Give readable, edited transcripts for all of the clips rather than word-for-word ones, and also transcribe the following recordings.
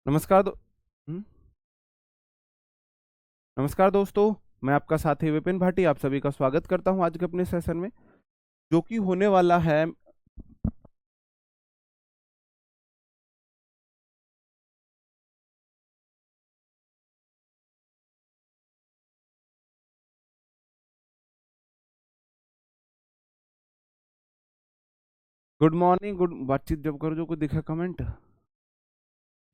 नमस्कार हम्म, नमस्कार दोस्तों। मैं आपका साथी विपिन भाटी आप सभी का स्वागत करता हूं आज के अपने सेशन में, जो कि होने वाला है। गुड मॉर्निंग, गुड बातचीत जब करो जो कोई दिखा कमेंट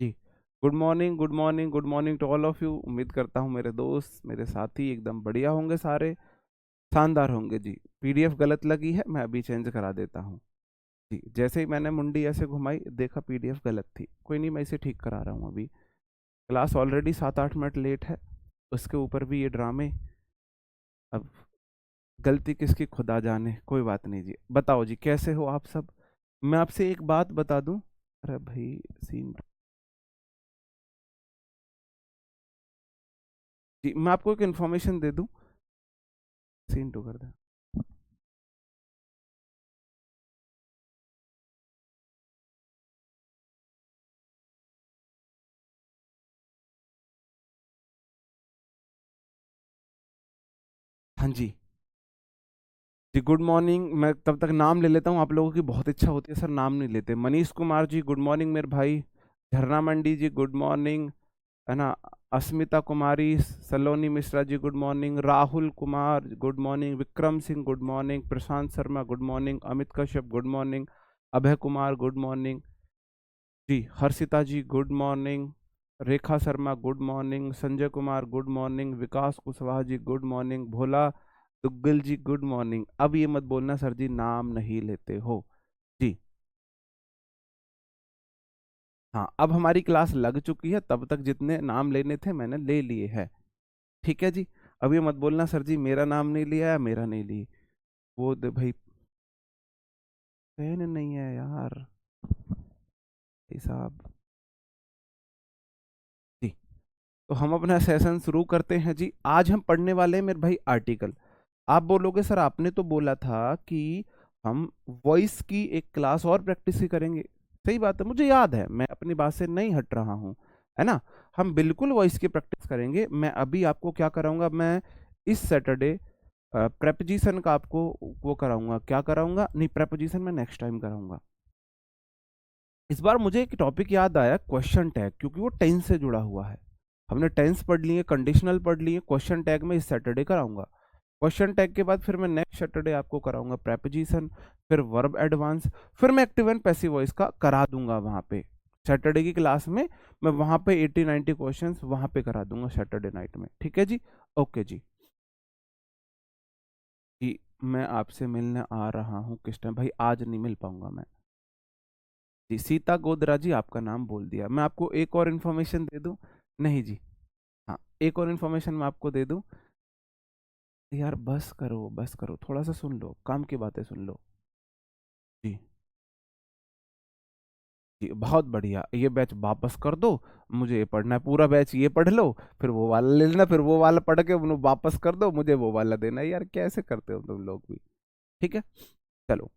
जी। Good morning, good morning, good morning to all of you. उम्मीद करता हूं मेरे दोस्त मेरे साथी एकदम बढ़िया होंगे, सारे शानदार होंगे जी। पीडीएफ गलत लगी है, मैं अभी चेंज करा देता हूं जी। जैसे ही मैंने मुंडी ऐसे घुमाई देखा पीडीएफ गलत थी, कोई नहीं, मैं इसे ठीक करा रहा हूँ अभी। क्लास ऑलरेडी 7-8 मिनट लेट है, उसके ऊपर भी ये ड्रामे। अब गलती किसकी खुदा जाने, कोई बात नहीं जी। बताओ जी कैसे हो आप सब। मैं आपसे एक बात बता दूं। अरे भाई, सीन जी, मैं आपको एक इन्फॉर्मेशन दे दूं। सीन टू कर दे। हाँ जी। जी गुड मॉर्निंग। मैं तब तक नाम ले लेता हूँ, आप लोगों की बहुत इच्छा होती है सर नाम नहीं लेते। मनीष कुमार जी गुड मॉर्निंग मेरे भाई। झरना मंडी जी गुड मॉर्निंग, है ना। Asmita Kumari, Saloni Mishra ji good morning. Rahul Kumar good morning. Vikram Singh good morning. Prashant Sharma good morning. Amit Kashyap good morning. Abhay Kumar good morning ji. Harshita ji good morning. Rekha Sharma good morning. Sanjay Kumar good morning. Vikas Kushwaha ji good morning. Bhola Duggal ji good morning. अब ये मत बोलना सर जी नाम नहीं लेते हो जी। हाँ, अब हमारी क्लास लग चुकी है, तब तक जितने नाम लेने थे मैंने ले लिए हैं। ठीक है जी। अब ये मत बोलना सर जी मेरा नाम नहीं लिया है, मेरा नहीं लिए। वो दे भाई, पेन नहीं है यार भाई साहब जी। तो हम अपना सेशन शुरू करते हैं जी। आज हम पढ़ने वाले हैं मेरे भाई आर्टिकल। आप बोलोगे सर आपने तो बोला था कि हम वॉइस की एक क्लास और प्रैक्टिस ही करेंगे। सही बात है, मुझे याद है, मैं अपनी बात से नहीं हट रहा हूँ, है ना। हम बिल्कुल वॉइस की प्रैक्टिस करेंगे। मैं अभी आपको क्या कराऊंगा, मैं इस सैटरडे प्रेपोजिशन का आपको वो कराऊंगा। क्या कराऊंगा, नहीं प्रेपोजिशन मैं नेक्स्ट टाइम कराऊंगा। इस बार मुझे एक टॉपिक याद आया, क्वेश्चन टैग, क्योंकि वो टेंस से जुड़ा हुआ है। हमने टेंस पढ़ लिए, कंडीशनल पढ़ लिए, क्वेश्चन टैग में इस सैटरडे कराऊंगा। क्वेश्चन टैग के बाद फिर मैं नेक्स्ट सैटरडे आपको कराऊंगा प्रेपोजिशन, फिर वर्ब एडवांस, फिर मैं एक्टिव एंड पैसिव वॉइस का करा दूंगा वहां पे सैटरडे की क्लास में। मैं वहां पे 80-90 क्वेश्चंस वहां पे करा दूंगा सैटरडे नाइट में। ठीक है जी। ओके जी। जी मैं आपसे मिलने आ रहा हूँ किस टाइम भाई, आज नहीं मिल पाऊंगा मैं जी। सीता गोदरा जी आपका नाम बोल दिया। मैं आपको एक और इन्फॉर्मेशन दे दूं। नहीं जी। हाँ, एक और इन्फॉर्मेशन मैं आपको दे दूं। यार बस करो बस करो, थोड़ा सा सुन लो, काम की बातें सुन लो जी। जी बहुत बढ़िया, ये बैच वापस कर दो। मुझे ये पढ़ना है, पूरा बैच ये पढ़ लो, फिर वो वाला ले लेना, फिर वो वाला पढ़ के उन्हें वापस कर दो, मुझे वो वाला देना है। यार कैसे करते हो तुम लोग भी। ठीक है, चलो।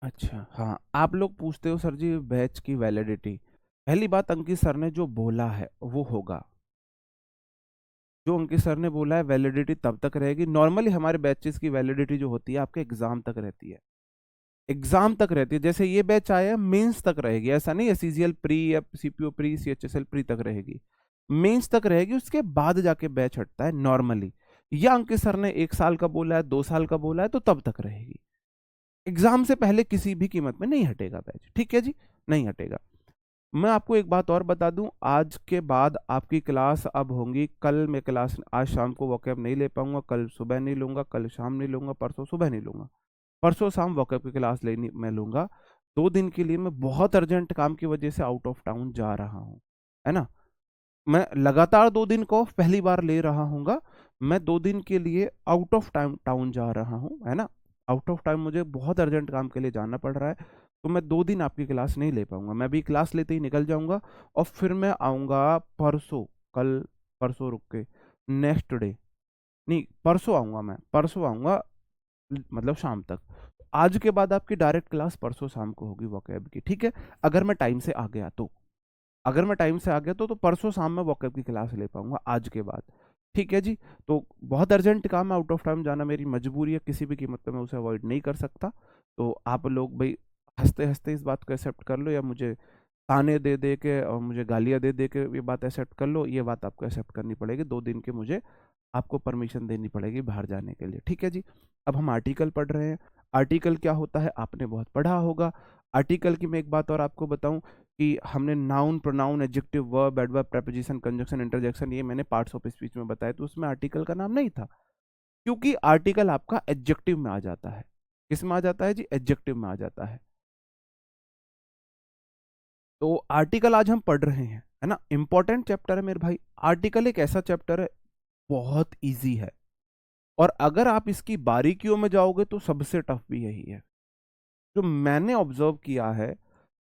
अच्छा हाँ, आप लोग पूछते हो सर जी बैच की वैलिडिटी। पहली बात, अंकित सर ने जो बोला है वो होगा। जो अंकित सर ने बोला है वैलिडिटी तब तक रहेगी। नॉर्मली हमारे बैचेस की वैलिडिटी जो होती है आपके एग्जाम तक रहती है। एग्जाम तक रहती है, जैसे ये बैच आया मेंस तक रहेगी, ऐसा नहीं है सीजीएल प्री या सीपीओ प्री सीएचएसएल प्री तक रहेगी। मेंस तक रहेगी, उसके बाद जाके बैच हटता है नॉर्मली। या अंकित सर ने 1 साल का बोला है, 2 साल का बोला है, तो तब तक रहेगी। एग्जाम से पहले किसी भी कीमत में नहीं हटेगा बैच। ठीक है जी, नहीं हटेगा। मैं आपको एक बात और बता दूं, आज के बाद आपकी क्लास अब होंगी। कल मैं क्लास आज शाम को वॉकअप नहीं ले पाऊंगा, कल सुबह नहीं लूंगा, कल शाम नहीं लूंगा, परसों सुबह नहीं लूंगा। परसों शाम वॉकअप की क्लास लेनी मैं लूंगा। 2 दिन के लिए मैं बहुत अर्जेंट काम की वजह से आउट ऑफ टाउन जा रहा हूँ, है ना। मैं लगातार 2 दिन को पहली बार ले रहा हूँगा। मैं 2 दिन के लिए आउट ऑफ टाइम टाउन जा रहा हूँ, है ना। आउट ऑफ टाइम मुझे बहुत अर्जेंट काम के लिए जाना पड़ रहा है, तो मैं 2 दिन आपकी क्लास नहीं ले पाऊंगा। मैं भी क्लास लेते ही निकल जाऊंगा, और फिर मैं आऊँगा परसों। कल, परसों रुक के नेक्स्ट डे, नहीं परसों आऊँगा, मैं परसों आऊँगा। मतलब शाम तक। आज के बाद आपकी डायरेक्ट क्लास परसों शाम को होगी वोकैब की, ठीक है, अगर मैं टाइम से आ गया तो। अगर मैं टाइम से आ गया तो परसों शाम में वोकैब की क्लास ले पाऊंगा आज के बाद, ठीक है जी। तो बहुत अर्जेंट काम है, आउट ऑफ टाइम जाना मेरी मजबूरी है, किसी भी कीमत पे मैं उसे अवॉइड नहीं कर सकता। तो आप लोग भाई हंसते हंसते इस बात को एक्सेप्ट कर लो, या मुझे ताने दे दे के और मुझे गालियां दे दे के ये बात एक्सेप्ट कर लो, ये बात आपको एक्सेप्ट करनी पड़ेगी। 2 दिन के मुझे आपको परमिशन देनी पड़ेगी बाहर जाने के लिए, ठीक है जी। अब हम आर्टिकल पढ़ रहे हैं। आर्टिकल क्या होता है आपने बहुत पढ़ा होगा। आर्टिकल की मैं एक बात और आपको बताऊं कि हमने noun, pronoun, adjective, verb, adverb, preposition, conjunction, interjection, ये मैंने पार्ट्स ऑफ स्पीच में बताया, तो उसमें आर्टिकल का नाम नहीं था, क्योंकि आर्टिकल आपका एडजेक्टिव में आ जाता है। किस में आ जाता है जी? एडजेक्टिव में आ जाता है। तो आर्टिकल आज हम पढ़ रहे हैं, है ना, इंपॉर्टेंट चैप्टर है मेरे भाई। आर्टिकल एक ऐसा चैप्टर है, बहुत इजी है, और अगर आप इसकी बारीकियों में जाओगे तो सबसे टफ भी यही है। जो मैंने ऑब्जर्व किया है,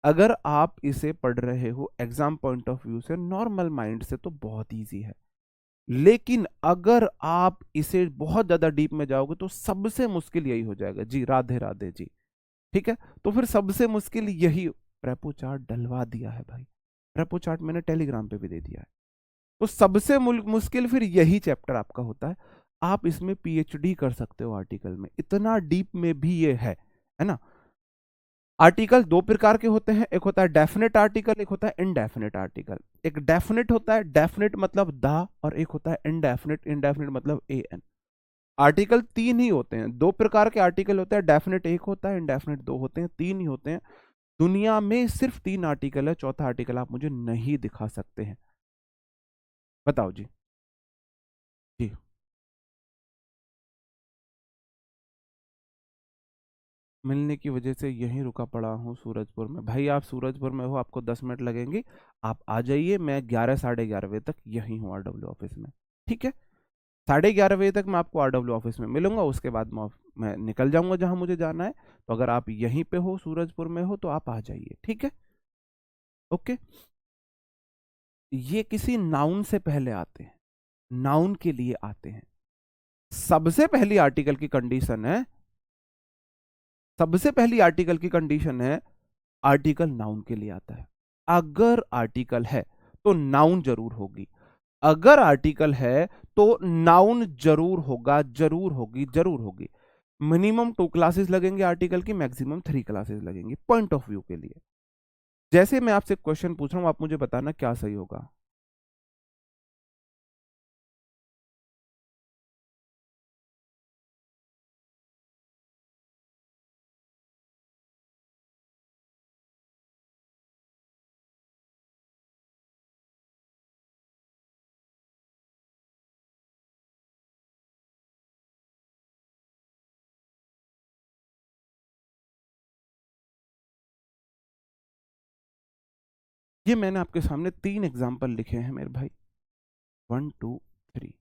अगर आप इसे पढ़ रहे हो एग्जाम पॉइंट ऑफ व्यू से, नॉर्मल माइंड से, तो बहुत इजी है। लेकिन अगर आप इसे बहुत ज्यादा डीप में जाओगे तो सबसे मुश्किल यही हो जाएगा जी। राधे राधे जी, ठीक है। तो फिर सबसे मुश्किल यही, प्रेपो चार्ट डलवा दिया है भाई, प्रेपो चार्ट मैंने टेलीग्राम पे भी दे दिया है। तो सबसे मुश्किल फिर यही चैप्टर आपका होता है। आप इसमें पीएचडी कर सकते हो आर्टिकल में, इतना डीप में भी ये है ना। आर्टिकल दो प्रकार के होते हैं, एक होता है डेफिनेट आर्टिकल, एक होता है इनडेफिनेट आर्टिकल। एक डेफिनेट होता है, डेफिनेट मतलब द, और एक होता है इनडेफिनेट, इनडेफिनेट मतलब ए एन। आर्टिकल तीन ही होते हैं, दो प्रकार के आर्टिकल होते हैं, डेफिनेट एक होता है, इनडेफिनेट दो होते हैं, तीन ही होते हैं। दुनिया में सिर्फ 3 आर्टिकल है, चौथा आर्टिकल आप मुझे नहीं दिखा सकते हैं। बताओ जी। जी, मिलने की वजह से यहीं रुका पड़ा हूँ सूरजपुर में। भाई आप सूरजपुर में हो, आपको 10 मिनट लगेंगे, आप आ जाइए। मैं 11 साढ़े 11 बजे तक यहीं हूँ आरडब्ल्यू ऑफिस में, ठीक है। 11:30 बजे तक मैं आपको आरडब्ल्यू ऑफिस में मिलूंगा, उसके बाद मैं निकल जाऊंगा जहां मुझे जाना है। तो अगर आप यहीं पे हो, सूरजपुर में हो, तो आप आ जाइए, ठीक है। ओके। ये किसी नाउन से पहले आते हैं, नाउन के लिए आते हैं। सबसे पहली आर्टिकल की कंडीशन है, सबसे पहली आर्टिकल की कंडीशन है, आर्टिकल नाउन के लिए आता है। अगर आर्टिकल है तो नाउन जरूर होगी, अगर आर्टिकल है तो नाउन जरूर होगा, जरूर होगी, जरूर होगी। मिनिमम 2 क्लासेस लगेंगे आर्टिकल की, मैक्सिमम 3 क्लासेस लगेंगी पॉइंट ऑफ व्यू के लिए। जैसे मैं आपसे क्वेश्चन पूछ रहा हूं, आप मुझे बताना क्या सही होगा। ये मैंने आपके सामने 3 एग्जाम्पल लिखे हैं मेरे भाई, 1 2 3।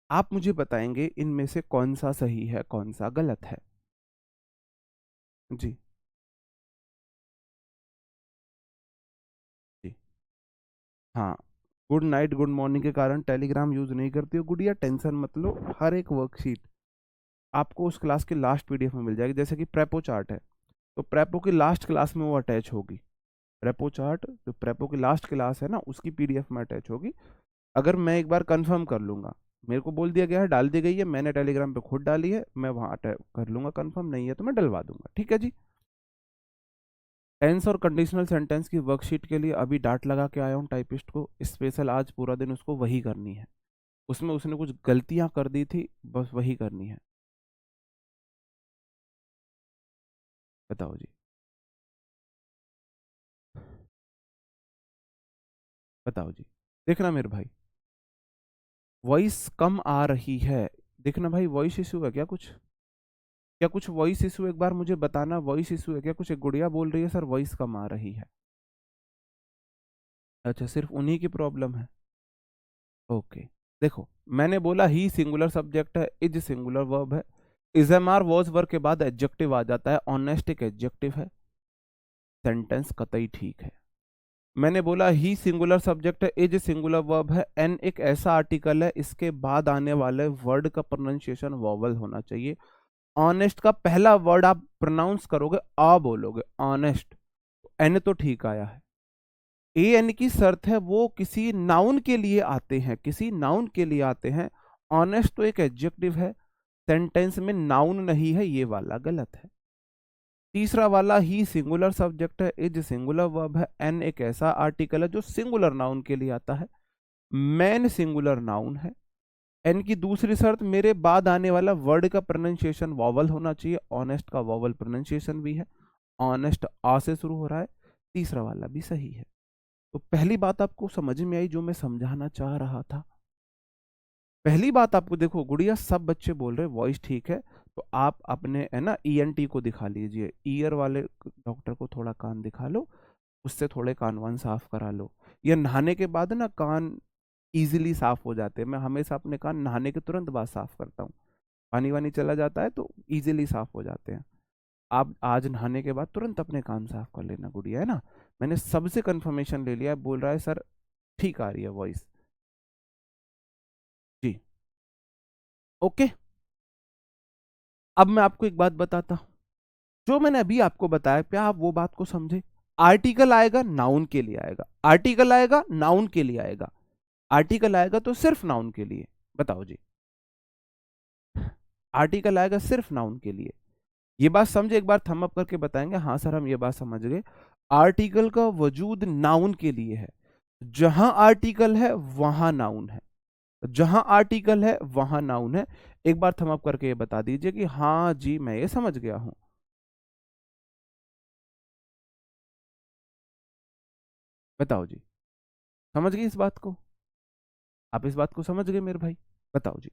आप मुझे बताएंगे इनमें से कौन सा सही है, कौन सा गलत है। जी। जी। हाँ, गुड नाइट गुड मॉर्निंग के कारण टेलीग्राम यूज नहीं करती हो गुड़िया, टेंशन मत लो। हर एक वर्कशीट आपको उस क्लास के लास्ट पीडीएफ में मिल जाएगी। जैसे कि प्रेपो चार्ट है, तो प्रेपो की लास्ट क्लास में वो अटैच होगी। प्रेपो चार्ट जो प्रेपो की लास्ट क्लास है ना, उसकी पीडीएफ में अटैच होगी। अगर मैं एक बार कंफर्म कर लूंगा, मेरे को बोल दिया गया है, डाल दी गई है, मैंने टेलीग्राम पे खुद डाली है, मैं वहां कर लूंगा कंफर्म, नहीं है तो मैं डलवा दूंगा, ठीक है जी। टेंस और कंडीशनल सेंटेंस की वर्कशीट के लिए अभी डांट लगा के आया हूँ टाइपिस्ट को, स्पेशल आज पूरा दिन उसको वही करनी है। उसमें उसने कुछ गलतियां कर दी थी, बस वही करनी है। बताओ जी। बताओ जी। देखना मेरे भाई, वॉइस कम आ रही है। देखना भाई, वॉइस इशू है क्या कुछ? क्या कुछ वॉइस इशू, एक बार मुझे बताना, वॉइस इशू है क्या कुछ? एक गुड़िया बोल रही है सर वॉइस कम आ रही है। अच्छा, सिर्फ उन्हीं की प्रॉब्लम है। ओके। देखो, मैंने बोला ही सिंगुलर सब्जेक्ट है, इज सिंगुलर वर्ब है, is am are was verb के बाद एडजेक्टिव आ जाता है, ऑनेस्ट एक एडजेक्टिव है, सेंटेंस कतई ठीक है। मैंने बोला ही सिंगुलर सब्जेक्ट है, इज सिंगुलर वर्ब है, एन एक ऐसा आर्टिकल है, इसके बाद आने वाले वर्ड का प्रोनाउंसिएशन वॉवल होना चाहिए। ऑनेस्ट का पहला वर्ड आप प्रोनाउंस करोगे, आ बोलोगे, ऑनेस्ट, एन तो ठीक आया है। ए एन की शर्त है वो किसी नाउन के लिए आते हैं, किसी नाउन के लिए आते हैं। ऑनेस्ट तो एक एडजेक्टिव है, सेंटेंस में नाउन नहीं है, ये वाला गलत है। तीसरा वाला ही सिंगुलर सब्जेक्ट है, इज सिंगुलर वर्ब है, एन एक ऐसा आर्टिकल है जो सिंगुलर नाउन के लिए आता है, मैन सिंगुलर नाउन है। एन की दूसरी शर्त, मेरे बाद आने वाला वर्ड का प्रोनाउंसिएशन वॉवल होना चाहिए, ऑनेस्ट का वॉवल प्रोनाउंसिएशन भी है, ऑनेस्ट आ से शुरू हो रहा है, तीसरा वाला भी सही है। तो पहली बात आपको समझ में आई जो मैं समझाना चाह रहा था। पहली बात आपको, देखो गुड़िया सब बच्चे बोल रहे वॉइस ठीक है, तो आप अपने है ना ईएनटी को दिखा लीजिए, ईयर वाले डॉक्टर को थोड़ा कान दिखा लो, उससे थोड़े कान वान साफ करा लो। या नहाने के बाद ना कान इजीली साफ हो जाते हैं, मैं हमेशा अपने कान नहाने के तुरंत बाद साफ करता हूँ, पानी वानी चला जाता है तो इजीली साफ हो जाते हैं। आप आज नहाने के बाद तुरंत अपने कान साफ कर लेना गुड़िया, है ना। मैंने सबसे कंफर्मेशन ले लिया, बोल रहा है सर ठीक आ रही है वॉइस। जी ओके। अब मैं आपको एक बात बताता हूं, जो मैंने अभी आपको बताया, क्या आप वो बात को समझे? आर्टिकल आएगा नाउन के लिए आएगा, आर्टिकल आएगा नाउन के लिए आएगा, आर्टिकल आएगा तो सिर्फ नाउन के लिए। बताओ जी, आर्टिकल आएगा सिर्फ नाउन के लिए। ये बात समझे, एक बार थंब अप करके बताएंगे हाँ सर हम ये बात समझ गए। आर्टिकल का वजूद नाउन के लिए है, जहां आर्टिकल है वहां नाउन है, जहां आर्टिकल है वहां नाउन है। एक बार थंब अप करके ये बता दीजिए कि हाँ जी मैं ये समझ गया हूं। बताओ जी, समझ गए इस बात को? आप इस बात को समझ गए मेरे भाई? बताओ जी।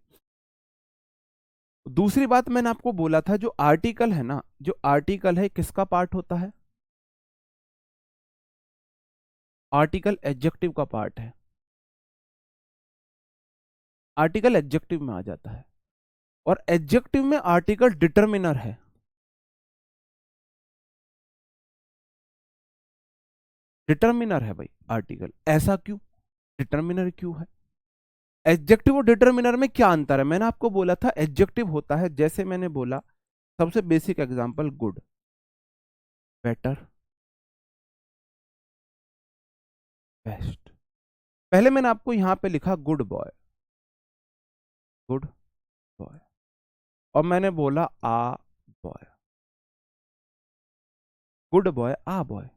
दूसरी बात मैंने आपको बोला था, जो आर्टिकल है ना, जो आर्टिकल है किसका पार्ट होता है? आर्टिकल एडजेक्टिव का पार्ट है, आर्टिकल एडजेक्टिव में आ जाता है, और एडजेक्टिव में आर्टिकल डिटर्मिनर है। डिटर्मिनर है भाई आर्टिकल, ऐसा क्यों? डिटर्मिनर क्यों है? एडजेक्टिव और डिटर्मिनर में क्या अंतर है? मैंने आपको बोला था एडजेक्टिव होता है, जैसे मैंने बोला सबसे basic example, good, better, best. पहले मैंने आपको यहां पे लिखा गुड बॉय, गुड बॉय, और मैंने बोला आ बॉय, गुड बॉय आ बॉय।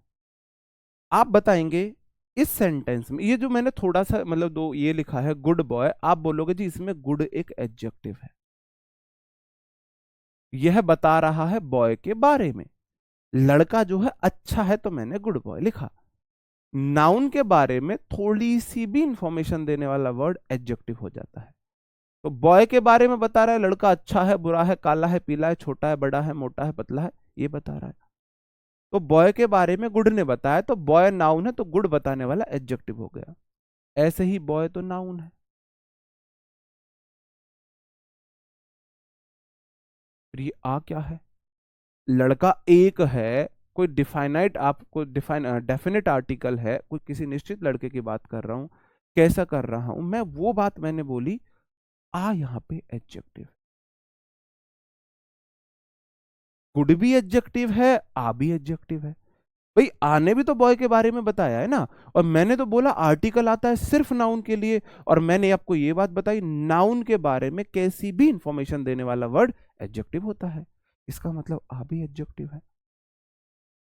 आप बताएंगे इस सेंटेंस में, ये जो मैंने थोड़ा सा मतलब दो ये लिखा है गुड बॉय, आप बोलोगे जी इसमें गुड एक एडजेक्टिव है, यह बता रहा है बॉय के बारे में, लड़का जो है अच्छा है तो मैंने गुड बॉय लिखा। नाउन के बारे में थोड़ी सी भी इंफॉर्मेशन देने वाला वर्ड एडजेक्टिव हो जाता है। तो बॉय के बारे में बता रहा है लड़का अच्छा है, बुरा है, काला है, पीला है, छोटा है, बड़ा है, मोटा है, पतला है, ये बता रहा है। तो बॉय के बारे में गुड ने बताया, तो बॉय नाउन है तो गुड बताने वाला एडजेक्टिव हो गया। ऐसे ही बॉय तो नाउन है। फिर ये आ क्या है? लड़का एक है, कोई डिफाइनाइट, आपको डिफाइन डेफिनेट आर्टिकल है, कोई किसी निश्चित लड़के की बात कर रहा हूं, कैसा कर रहा हूं मैं, वो बात मैंने बोली। आ यहां पे एडजेक्टिव, गुड भी एडजेक्टिव है, आ भी एडजेक्टिव है। भाई आने भी तो बॉय के बारे में बताया है ना, और मैंने तो बोला आर्टिकल आता है सिर्फ नाउन के लिए, और मैंने आपको ये बात बताई नाउन के बारे में कैसी भी इंफॉर्मेशन देने वाला वर्ड एडजेक्टिव होता है, इसका मतलब आ भी एडजेक्टिव है।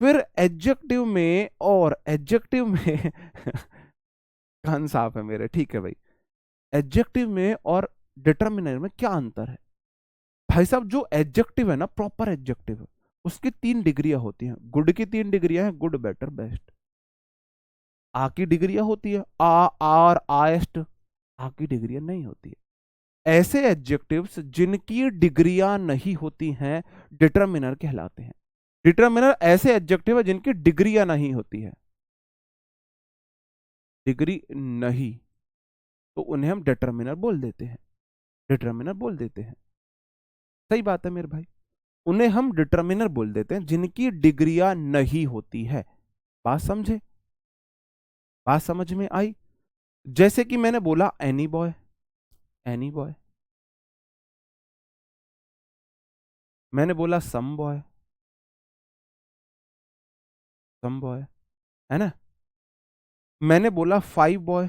फिर एडजेक्टिव में और एडजेक्टिव में कान साफ है मेरे, ठीक है भाई। एडजेक्टिव में और डिटर्मिनर में क्या अंतर है? भाई साहब जो एडजेक्टिव है ना, प्रॉपर एडजेक्टिव है, उसकी 3 डिग्रियां होती हैं, गुड की 3 डिग्रियां हैं, गुड, बेटर, बेस्ट। आ की डिग्रियां होती है, आ, आर, आएस्ट। आ की डिग्रियां नहीं होती है। ऐसे एडजेक्टिव्स जिनकी डिग्रियां नहीं होती हैं डिटर्मिनर कहलाते हैं। डिटर्मिनर ऐसे एडजेक्टिव है जिनकी डिग्रियां नहीं होती है, डिग्री नहीं, तो उन्हें हम डिटर्मिनर बोल देते हैं, डिटर्मिनर बोल देते हैं। सही बात है मेरे भाई, उन्हें हम डिटर्मिनर बोल देते हैं जिनकी डिग्रियां नहीं होती है। बात समझे? बात समझ में आई? जैसे कि मैंने बोला एनी बॉय, एनी बॉय, मैंने बोला सम बॉय, है ना। मैंने बोला 5 बॉय,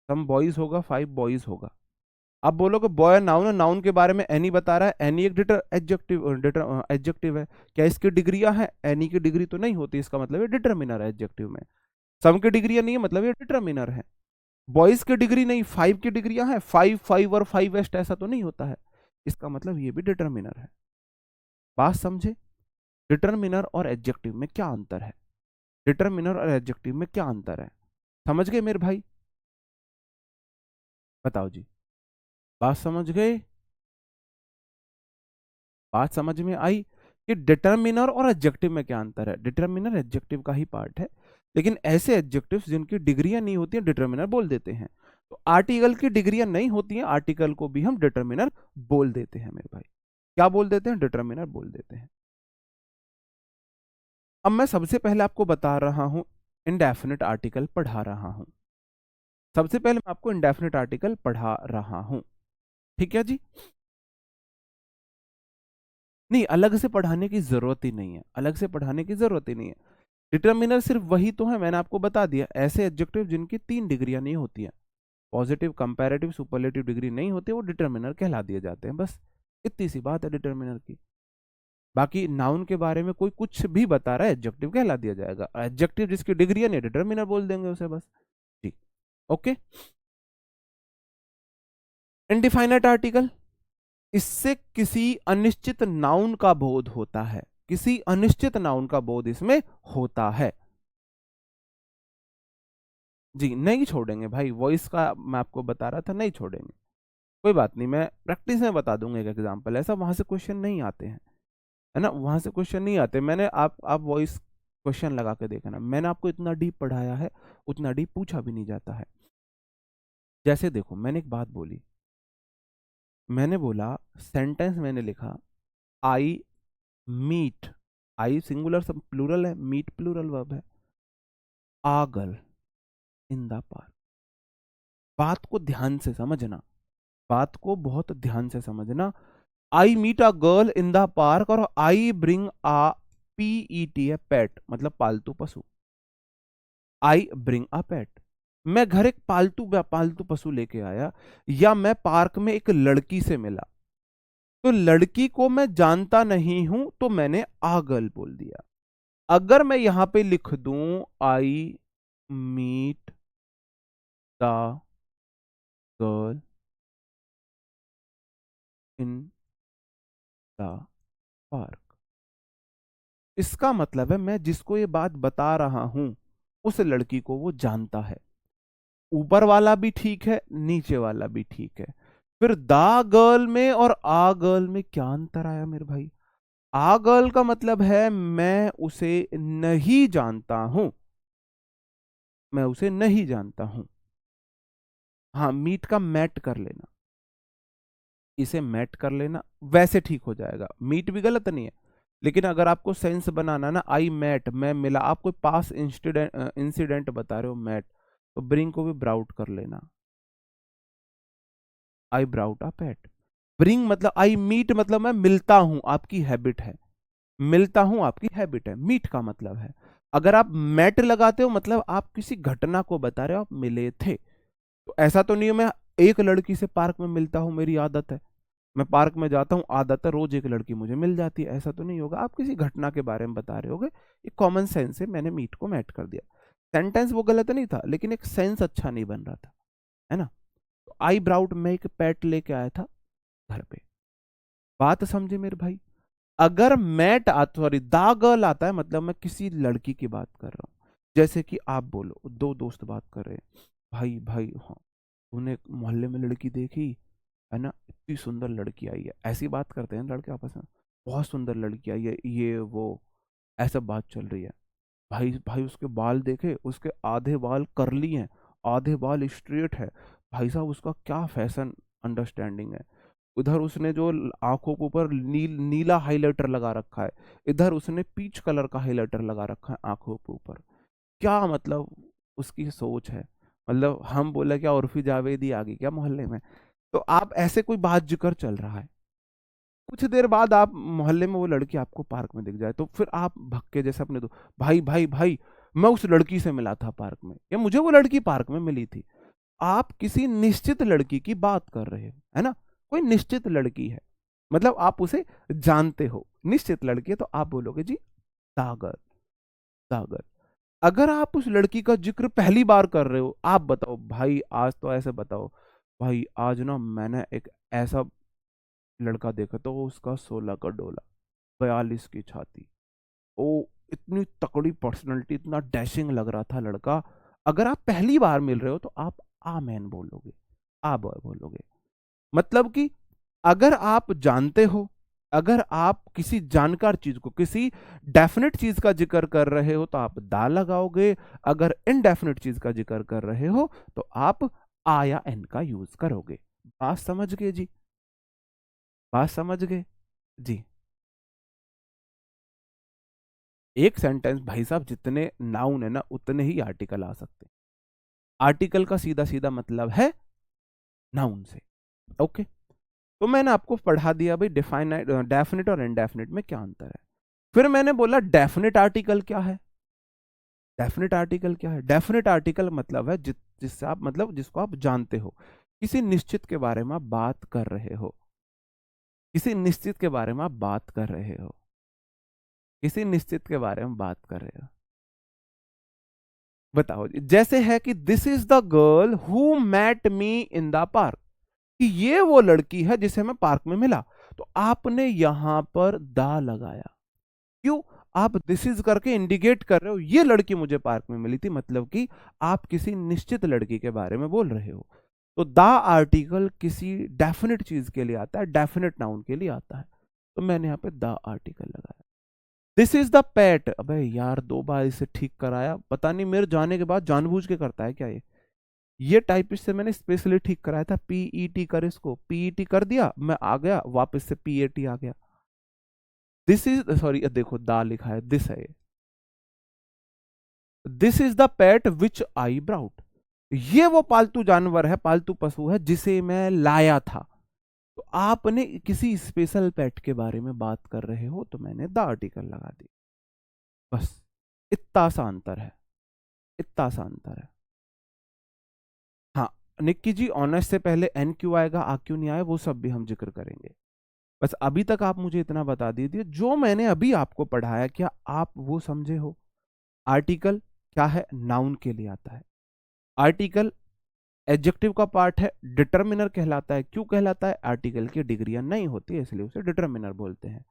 सम बॉयज होगा, 5 बॉयज होगा। आप बोलोगे बॉय नाउन है, नाउन के बारे में एनी बता रहा है, एनी एक डिटर एडजेक्टिव एडजेक्टिव है, क्या इसकी डिग्रियां हैं? एनी की डिग्री तो नहीं होती, इसका मतलब ये डिटर्मिनर है एडजेक्टिव में। सम की डिग्रियां नहीं है, मतलब ये डिटर्मिनर है। बॉयज की डिग्री नहीं, 5 की डिग्रियां हैं, 5 5 और 5 वेस्ट, ऐसा तो नहीं होता है, इसका मतलब ये भी डिटर्मिनर है। बात समझे? डिटर्मिनर और एडजेक्टिव में क्या अंतर है? डिटर्मिनर और एडजेक्टिव में क्या अंतर है? समझ गए मेरे भाई? बताओ जी। बात समझ गए? बात समझ में आई कि डिटर्मिनर और एडजेक्टिव में क्या अंतर है? डिटर्मिनर एडजेक्टिव का ही पार्ट है, लेकिन ऐसे एडजेक्टिव्स जिनकी डिग्रियां नहीं होती हैं डिटर्मिनर बोल देते हैं। तो आर्टिकल की डिग्रियां नहीं होती हैं, आर्टिकल को भी हम डिटर्मिनर बोल देते हैं मेरे भाई। क्या बोल देते हैं? डिटर्मिनर बोल देते हैं। अब मैं सबसे पहले आपको बता रहा हूं, इंडेफिनिट आर्टिकल पढ़ा रहा हूं। सबसे पहले मैं आपको इंडेफिनिट आर्टिकल पढ़ा रहा हूं, ठीक है जी। नहीं, अलग से पढ़ाने की जरूरत ही नहीं है, अलग से पढ़ाने की जरूरत ही नहीं है। डिटर्मिनर सिर्फ वही तो है, मैंने आपको बता दिया, ऐसे एडजेक्टिव जिनकी 3 डिग्रियां नहीं होती हैं, पॉजिटिव, कंपैरेटिव, सुपरलेटिव डिग्री नहीं होती, वो डिटर्मिनर कहला दिए जाते हैं। बस इतनी सी बात है डिटर्मिनर की। बाकी नाउन के बारे में कोई कुछ भी बता रहा है, एडजेक्टिव कहला दिया जाएगा। एडजेक्टिव जिसकी डिग्री नहीं, डिटर्मिनर बोल देंगे उसे बस। जी, ओके। इनडिफाइनाइट आर्टिकल, इससे किसी अनिश्चित नाउन का बोध होता है, किसी अनिश्चित नाउन का बोध इसमें होता है। जी, नहीं छोड़ेंगे भाई, वॉइस का मैं आपको बता रहा था, नहीं छोड़ेंगे। कोई बात नहीं, मैं प्रैक्टिस में बता दूंगा एक एग्जांपल, ऐसा वहां से क्वेश्चन नहीं आते हैं, है ना, वहां से क्वेश्चन नहीं आते। मैंने आप वॉइस क्वेश्चन लगा के देखना, मैंने आपको इतना डीप पढ़ाया है, उतना डीप पूछा भी नहीं जाता है। जैसे देखो, मैंने एक बात बोली, मैंने बोला, सेंटेंस मैंने लिखा, आई मीट, आई सिंगुलर सब प्लूरल है, मीट प्लूरल वर्ब है, आगल इन द पार्क। बात को ध्यान से समझना, बात को बहुत ध्यान से समझना। I meet a girl in the park और आई ब्रिंग आ पीईटी है पेट, मतलब पालतू पशु। आई ब्रिंग अ पेट, मैं घर एक पालतू पशु लेके आया, या मैं पार्क में एक लड़की से मिला, तो लड़की को मैं जानता नहीं हूं, तो मैंने आ गर्ल बोल दिया। अगर मैं यहां पे लिख दूं I meet the girl in the park, इसका मतलब है मैं जिसको ये बात बता रहा हूं, उस लड़की को वो जानता है। ऊपर वाला भी ठीक है, नीचे वाला भी ठीक है। फिर द गर्ल में और आ गर्ल में क्या अंतर आया मेरे भाई? आ गर्ल का मतलब है मैं उसे नहीं जानता हूं, मैं उसे नहीं जानता हूं। हाँ, मीट का मैट कर लेना, इसे मैट कर लेना, वैसे ठीक हो जाएगा। मीट भी गलत नहीं है, लेकिन अगर आपको सेंस बनाना ना, आई मैट, मैं मिला, आप कोई पास इंसिडेंट इंसिडेंट बता रहे हो, मैट, तो ब्रिंग को भी ब्राउट कर लेना, आई ब्राउट अ पेट। ब्रिंग मतलब आई मीट, मतलब मैं मिलता हूं, आपकी हैबिट है, मिलता हूं आपकी हैबिट है, मीट का मतलब है। अगर आप मैट लगाते हो, मतलब आप किसी घटना को बता रहे हो, आप मिले थे। तो ऐसा तो नहीं है मैं एक लड़की से पार्क में मिलता हूं, मेरी आदत है, मैं पार्क में जाता हूँ, आदत है, रोज एक लड़की मुझे मिल जाती है, ऐसा तो नहीं होगा। आप किसी घटना के बारे में बता रहे होगे, एक कॉमन सेंस से मैंने मीट को मैट कर दिया। सेंटेंस वो गलत नहीं था, लेकिन एक सेंस अच्छा नहीं बन रहा था, है ना। तो आई ब्राउट, मैं एक पेट लेके आया था घर पे। बात समझे मेरे भाई? अगर मैट सॉरी दा गर्ल आता है, मतलब मैं किसी लड़की की बात कर रहा हूँ। जैसे कि आप बोलो, दो दोस्त बात कर रहे हैं, भाई भाई हाँ, तूने मोहल्ले में लड़की देखी, है ना, इतनी सुंदर लड़की आई है, ऐसी बात करते हैं लड़के आपस में, बहुत सुंदर लड़की आई है, ये वो, ऐसा बात चल रही है। भाई भाई उसके बाल देखे, उसके आधे बाल करली हैं, आधे बाल स्ट्रेट है। भाई साहब उसका क्या फैशन अंडरस्टैंडिंग है। उधर उसने जो आंखों के ऊपर नीला हाइलाइटर लगा रखा है, इधर उसने पीच कलर का हाइलाइटर लगा रखा है आंखों के ऊपर। क्या मतलब उसकी सोच है, मतलब हम बोले क्या उर्फी जावेदी आ गई क्या मोहल्ले में? तो आप ऐसे कोई बात जिक्र चल रहा है, कुछ देर बाद आप मोहल्ले में वो लड़की आपको पार्क में दिख जाए, तो फिर आप भक्के जैसे अपने दो, भाई भाई भाई, मैं उस लड़की से मिला था पार्क में, या मुझे वो लड़की पार्क में मिली थी। आप किसी निश्चित लड़की की बात कर रहे हो, है ना? कोई निश्चित लड़की है, मतलब आप उसे जानते हो, निश्चित लड़की है, तो आप बोलोगे जी सागर, सागर। अगर आप उस लड़की का जिक्र पहली बार कर रहे हो, आप बताओ भाई, आज तो ऐसे बताओ, भाई आज ना मैंने एक ऐसा लड़का देखा, तो उसका 16 का डोला, 42 की छाती, ओ इतनी तकड़ी पर्सनैलिटी, इतना डैशिंग लग रहा था लड़का। अगर आप पहली बार मिल रहे हो तो आप आमेन बोलोगे, आ बॉय बोलोगे। मतलब कि अगर आप जानते हो, अगर आप किसी जानकार चीज को, किसी डेफिनेट चीज का जिक्र कर रहे हो तो आप दा लगाओगे, अगर इनडेफिनेट चीज का जिक्र कर रहे हो तो आप आ या एन का यूज करोगे। बात समझ गए जी? बात समझ गए जी? एक सेंटेंस भाई साहब, जितने नाउन है ना उतने ही आर्टिकल आ सकते हैं। आर्टिकल का सीधा सीधा मतलब है नाउन से। ओके, तो मैंने आपको पढ़ा दिया भाई डिफाइनाइट, डेफिनेट और इनडेफिनेट में क्या अंतर है। फिर मैंने बोला डेफिनेट आर्टिकल क्या है। डेफिनेट आर्टिकल क्या है? डेफिनेट आर्टिकल मतलब है जिससे आप, मतलब जिसको आप जानते हो, किसी निश्चित के बारे में आप बात कर रहे हो, किसी निश्चित के बारे में आप बात कर रहे हो, किसी निश्चित के बारे में बात कर रहे हो। बताओ जी, जैसे है कि this is the girl who met me in the park, कि ये वो लड़की है जिसे मैं पार्क में मिला, तो आपने यहां पर दा लगाया। क्यों? आप दिस इज करके इंडिकेट कर रहे हो ये लड़की मुझे पार्क में मिली थी, मतलब कि आप किसी निश्चित लड़की के बारे में बोल रहे हो। तो द आर्टिकल किसी डेफिनेट चीज के लिए आता है, डेफिनेट नाउन के लिए आता है, तो मैंने यहां पे द आर्टिकल लगाया। दिस इज द पेट, अबे यार 2 बार इसे ठीक कराया, पता नहीं मेरे जाने के बाद जानबूझ के करता है क्या ये टाइपिस्ट से मैंने स्पेशली ठीक कराया था, पीईटी कर, इसको पीईटी कर दिया, मैं आ गया वापस से पीएटी आ गया। दिस इज, सॉरी देखो दा लिखा है, दिस है, this is the pet which I brought, ये वो पालतू जानवर है, पालतू पशु है जिसे मैं लाया था। तो आपने किसी स्पेशल पेट के बारे में बात कर रहे हो, तो मैंने द आर्टिकल लगा दी। बस इतना सा अंतर है, इतना सा अंतर है। हाँ, निक्की जी ऑनेस्ट से पहले एन क्यों आएगा, आ क्यों नहीं आया, वो सब भी हम जिक्र करेंगे। बस अभी तक आप मुझे इतना बता दीजिए, जो मैंने अभी आपको पढ़ाया क्या आप वो समझे हो? आर्टिकल क्या है? नाउन के लिए आता है। आर्टिकल एडजेक्टिव का पार्ट है, डिटर्मिनर कहलाता है। क्यों कहलाता है? आर्टिकल की डिग्रियां नहीं होती है इसलिए उसे डिटर्मिनर बोलते हैं।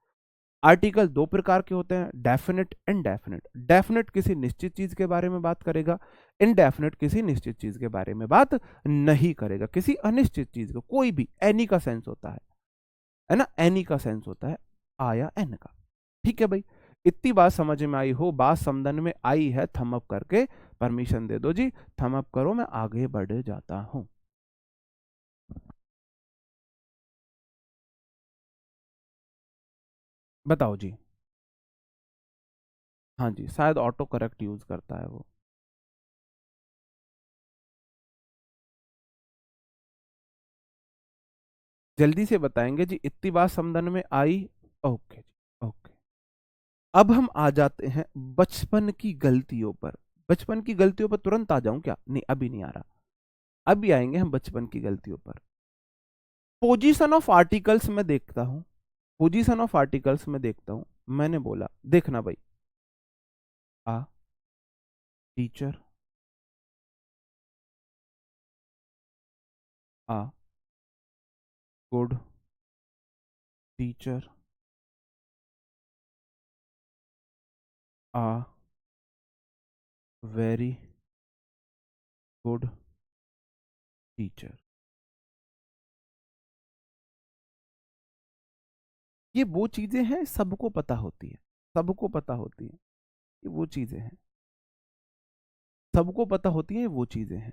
आर्टिकल 2 प्रकार के होते हैं, डेफिनेट, इनडेफिनेट। डेफिनेट किसी निश्चित चीज के बारे में बात करेगा, इनडेफिनेट किसी निश्चित चीज के बारे में बात नहीं करेगा, किसी अनिश्चित चीज को। कोई भी, एनी का सेंस होता है ना, एनी का सेंस होता है आया एन का। ठीक है भाई, इतनी बात समझ में आई हो, बात समझन में आई है, थम अप करके परमिशन दे दो जी, थम अप करो, मैं आगे बढ़ जाता हूं। बताओ जी। हाँ जी, शायद ऑटो करेक्ट यूज करता है वो। जल्दी से बताएंगे जी, इतनी बात समझन में आई? ओके जी, ओके। अब हम आ जाते हैं बचपन की गलतियों पर। बचपन की गलतियों पर तुरंत आ जाऊं क्या? नहीं, अभी नहीं आ रहा, अभी आएंगे हम बचपन की गलतियों पर। पोजीशन ऑफ आर्टिकल्स में देखता हूं, पोजीशन ऑफ आर्टिकल्स में देखता हूं, मैंने बोला, देखना भाई, आ टीचर, आ गुड टीचर, आ वेरी गुड टीचर। ये वो चीजें हैं सबको पता होती है, सबको पता होती है, ये वो चीजें हैं, सबको पता होती है, वो चीजें हैं।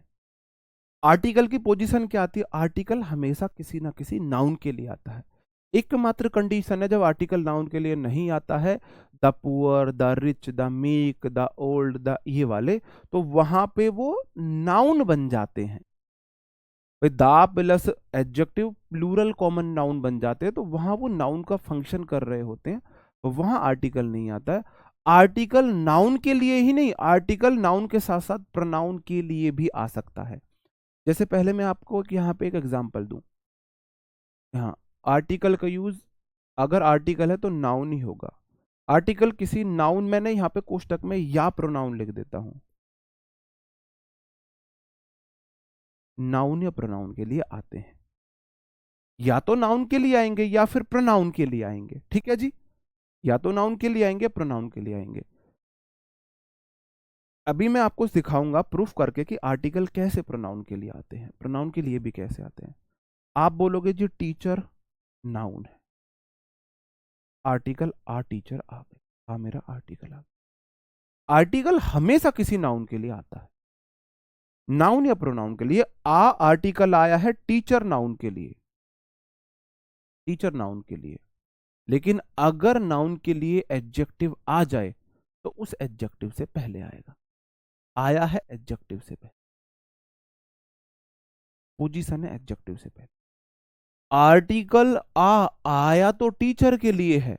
आर्टिकल की पोजीशन क्या आती है? आर्टिकल हमेशा किसी ना किसी नाउन के लिए आता है। एकमात्र कंडीशन है जब आर्टिकल नाउन के लिए नहीं आता है, the poor, the rich, the meek, the old, the ये वाले, तो वहां पे वो नाउन बन जाते हैं। भाई the plus adjective plural common noun बन जाते हैं, तो वहां वो नाउन का फंक्शन कर रहे होते हैं, तो वहां आर्टिकल नहीं आता है। आर्टिकल नाउन के लिए ही नहीं, आर्टिकल नाउन के साथ साथ प्रोनाउन के लिए भी आ सकता है। जैसे पहले मैं आपको यहाँ पे एक एग्जांपल दूं, हाँ, आर्टिकल का यूज, अगर आर्टिकल है तो नाउन ही होगा। आर्टिकल किसी नाउन, मैंने यहाँ पे कोष्टक में या प्रोनाउन लिख देता हूं, नाउन या प्रोनाउन के लिए आते हैं, या तो नाउन के लिए आएंगे या फिर प्रोनाउन के लिए आएंगे, ठीक है जी, या तो नाउन के लिए आएंगे प्रोनाउन के लिए आएंगे। अभी मैं आपको सिखाऊंगा प्रूफ करके कि आर्टिकल कैसे प्रोनाउन के लिए आते हैं, प्रोनाउन के लिए भी कैसे आते हैं। आप बोलोगे जी टीचर नाउन है, आर्टिकल आ टीचर आ गए, आ मेरा आर्टिकल आ गया। आर्टिकल हमेशा किसी नाउन के लिए आता है, नाउन या प्रोनाउन के लिए। आ आर्टिकल आया है टीचर नाउन के लिए, टीचर नाउन के लिए, लेकिन अगर नाउन के लिए एडजेक्टिव आ जाए तो उस एडजेक्टिव से पहले आएगा। आया है एडजेक्टिव से पहले, पोजीशन है एडजेक्टिव से पहले। आर्टिकल आ आया तो टीचर के लिए है,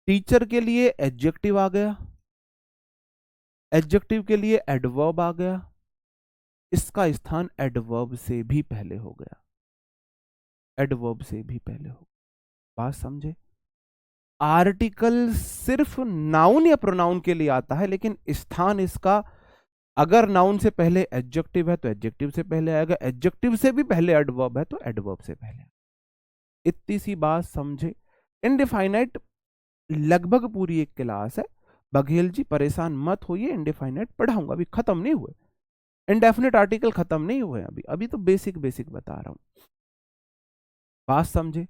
टीचर के लिए एडजेक्टिव आ गया, एडजेक्टिव के लिए एडवर्ब आ गया, इसका स्थान एडवर्ब से भी पहले हो गया, एडवर्ब से भी पहले हो गया। बात समझे? आर्टिकल सिर्फ नाउन या प्रोनाउन के लिए आता है, लेकिन स्थान इसका, अगर नाउन से पहले एडजेक्टिव है तो एडजेक्टिव से पहले आएगा, एडजेक्टिव से भी पहले एडवर्ब है तो एडवर्ब से पहले। इतनी सी बात समझे? इनडिफाइनाइट लगभग पूरी एक क्लास है, बघेल जी परेशान मत होइए, इनडिफाइनाइट पढ़ाऊंगा, अभी खत्म नहीं हुए, इंडेफिनिट आर्टिकल खत्म नहीं हुए अभी, अभी तो बेसिक बेसिक बता रहा हूं। बात समझे?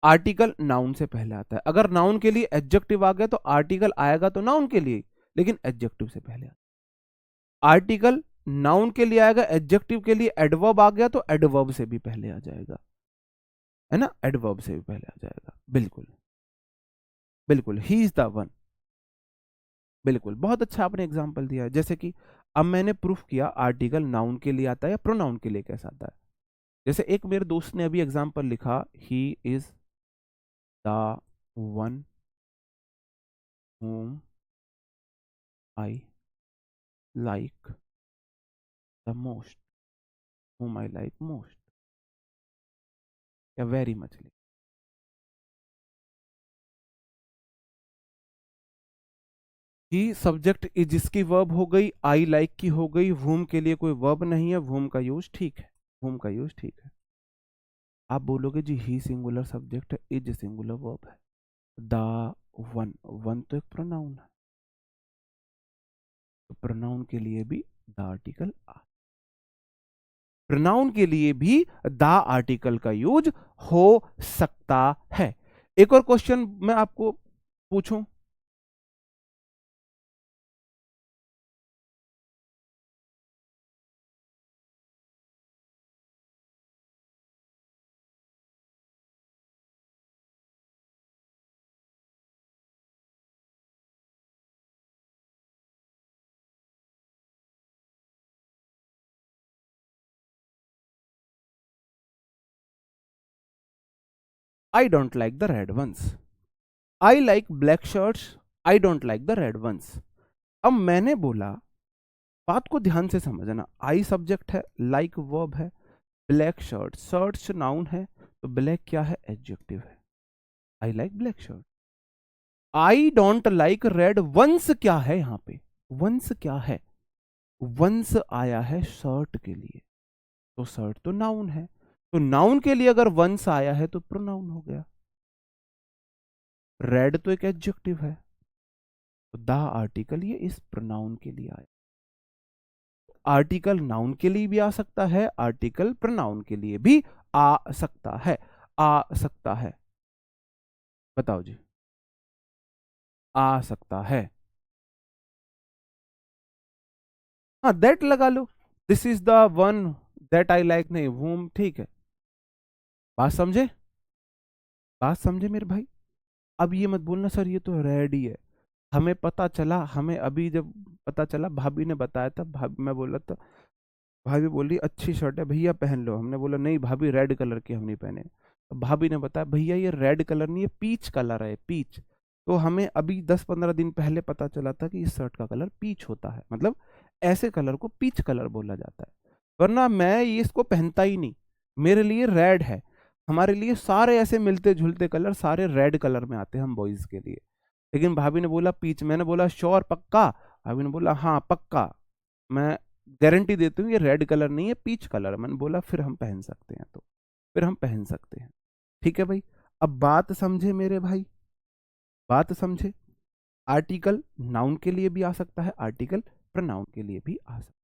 आर्टिकल नाउन से पहले आता है, अगर नाउन के लिए एडजेक्टिव आ गया तो आर्टिकल आएगा तो नाउन के लिए, लेकिन एडजेक्टिव से पहले आता। आर्टिकल नाउन के लिए आएगा, एडजेक्टिव के लिए एडवर्ब आ गया तो एडवर्ब से भी पहले आ जाएगा, है ना, एडवर्ब से भी पहले आ जाएगा। बिल्कुल बिल्कुल, ही इज द वन, बिल्कुल, बहुत अच्छा आपने एग्जांपल दिया है। जैसे कि अब मैंने प्रूफ किया आर्टिकल नाउन के लिए आता है या प्रोनाउन के लिए कैसा आता है। जैसे एक मेरे दोस्त ने अभी एग्जांपल लिखा, he is the one whom I like the most, whom I like most, या वेरी मछली। ही सब्जेक्ट इज, जिसकी वर्ब हो गई, आई लाइक की हो गई, वूम के लिए कोई वर्ब नहीं है, वूम का यूज ठीक है, वूम का यूज ठीक है। आप बोलोगे जी ही सिंगुलर सब्जेक्ट है, इज सिंगुलर वर्ब है, द वन, वन तो एक प्रोनाउन है, तो प्रोनाउन के लिए भी द आर्टिकल आ, प्रोनाउन के लिए भी द आर्टिकल का यूज हो सकता है। एक और क्वेश्चन मैं आपको पूछूं, I don't like the red ones. I like black shirts. I don't like the red ones. अब मैंने बोला, बात को ध्यान से समझना, आई सब्जेक्ट है, लाइक वर्ब है, ब्लैक शर्ट, शर्ट्स नाउन है, तो ब्लैक क्या है, एडजेक्टिव है। I like black shirt. I don't like red ones क्या है, यहां पे वंस क्या है, वंस आया है शर्ट के लिए, तो शर्ट तो नाउन है, तो नाउन के लिए अगर वंस आया है तो प्रोनाउन हो गया। रेड तो एक एडजेक्टिव है, तो द आर्टिकल ये इस प्रोनाउन के लिए आया। आर्टिकल नाउन के लिए भी आ सकता है, आर्टिकल प्रोनाउन के लिए भी आ सकता है, आ सकता है, बताओ जी, आ सकता है। हाँ दैट लगा लो, this is the one that I like, नहीं वूम, ठीक है। बात समझे? बात समझे मेरे भाई? अब ये मत बोलना सर ये तो रेड ही है, हमें पता चला, हमें अभी जब पता चला भाभी ने बताया था, भाभी मैं बोला था, भाभी बोली अच्छी शर्ट है भैया पहन लो। हमने बोला नहीं भाभी रेड कलर की हम नहीं पहने। तो भाभी ने बताया भैया ये रेड कलर नहीं है पीच कलर है पीच। तो हमें अभी 10-15 दिन पहले पता चला था कि इस शर्ट का कलर पीच होता है, मतलब ऐसे कलर को पीच कलर बोला जाता है, वरना मैं ये इसको पहनता ही नहीं, मेरे लिए रेड है। हमारे लिए सारे ऐसे मिलते जुलते कलर सारे रेड कलर में आते हैं हम बॉयज के लिए। लेकिन भाभी ने बोला पीच, मैंने बोला श्योर पक्का? भाभी ने बोला हाँ पक्का, मैं गारंटी देती हूँ ये रेड कलर नहीं है पीच कलर है। मैंने बोला फिर हम पहन सकते हैं, तो फिर हम पहन सकते हैं। ठीक है भाई, अब बात समझे मेरे भाई, बात समझे। आर्टिकल नाउन के लिए भी आ सकता है, आर्टिकल प्रोनाउन के लिए भी आ सकता है।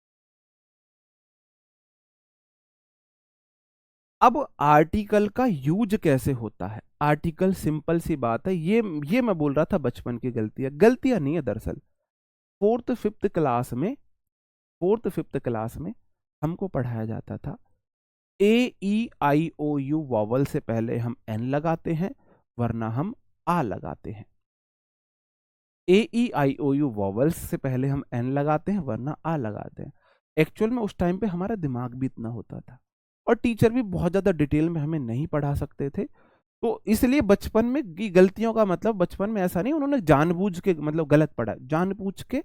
अब आर्टिकल का यूज कैसे होता है? आर्टिकल सिंपल सी बात है, ये मैं बोल रहा था बचपन की गलतियां, गलतियां नहीं है दरअसल। फोर्थ फिफ्थ क्लास में, फोर्थ फिफ्थ क्लास में हमको पढ़ाया जाता था ए ई आई ओ यू वॉवल से पहले हम एन लगाते हैं वरना हम आ लगाते हैं। ए ई आई ओ यू वॉवल्स से पहले हम एन लगाते हैं वरना आ लगाते हैं। एक्चुअल में उस टाइम पे हमारा दिमाग भी इतना होता था और टीचर भी बहुत ज्यादा डिटेल में हमें नहीं पढ़ा सकते थे। तो इसलिए बचपन में की गलतियों का मतलब, बचपन में ऐसा नहीं उन्होंने जानबूझ के मतलब गलत पढ़ा, जानबूझ के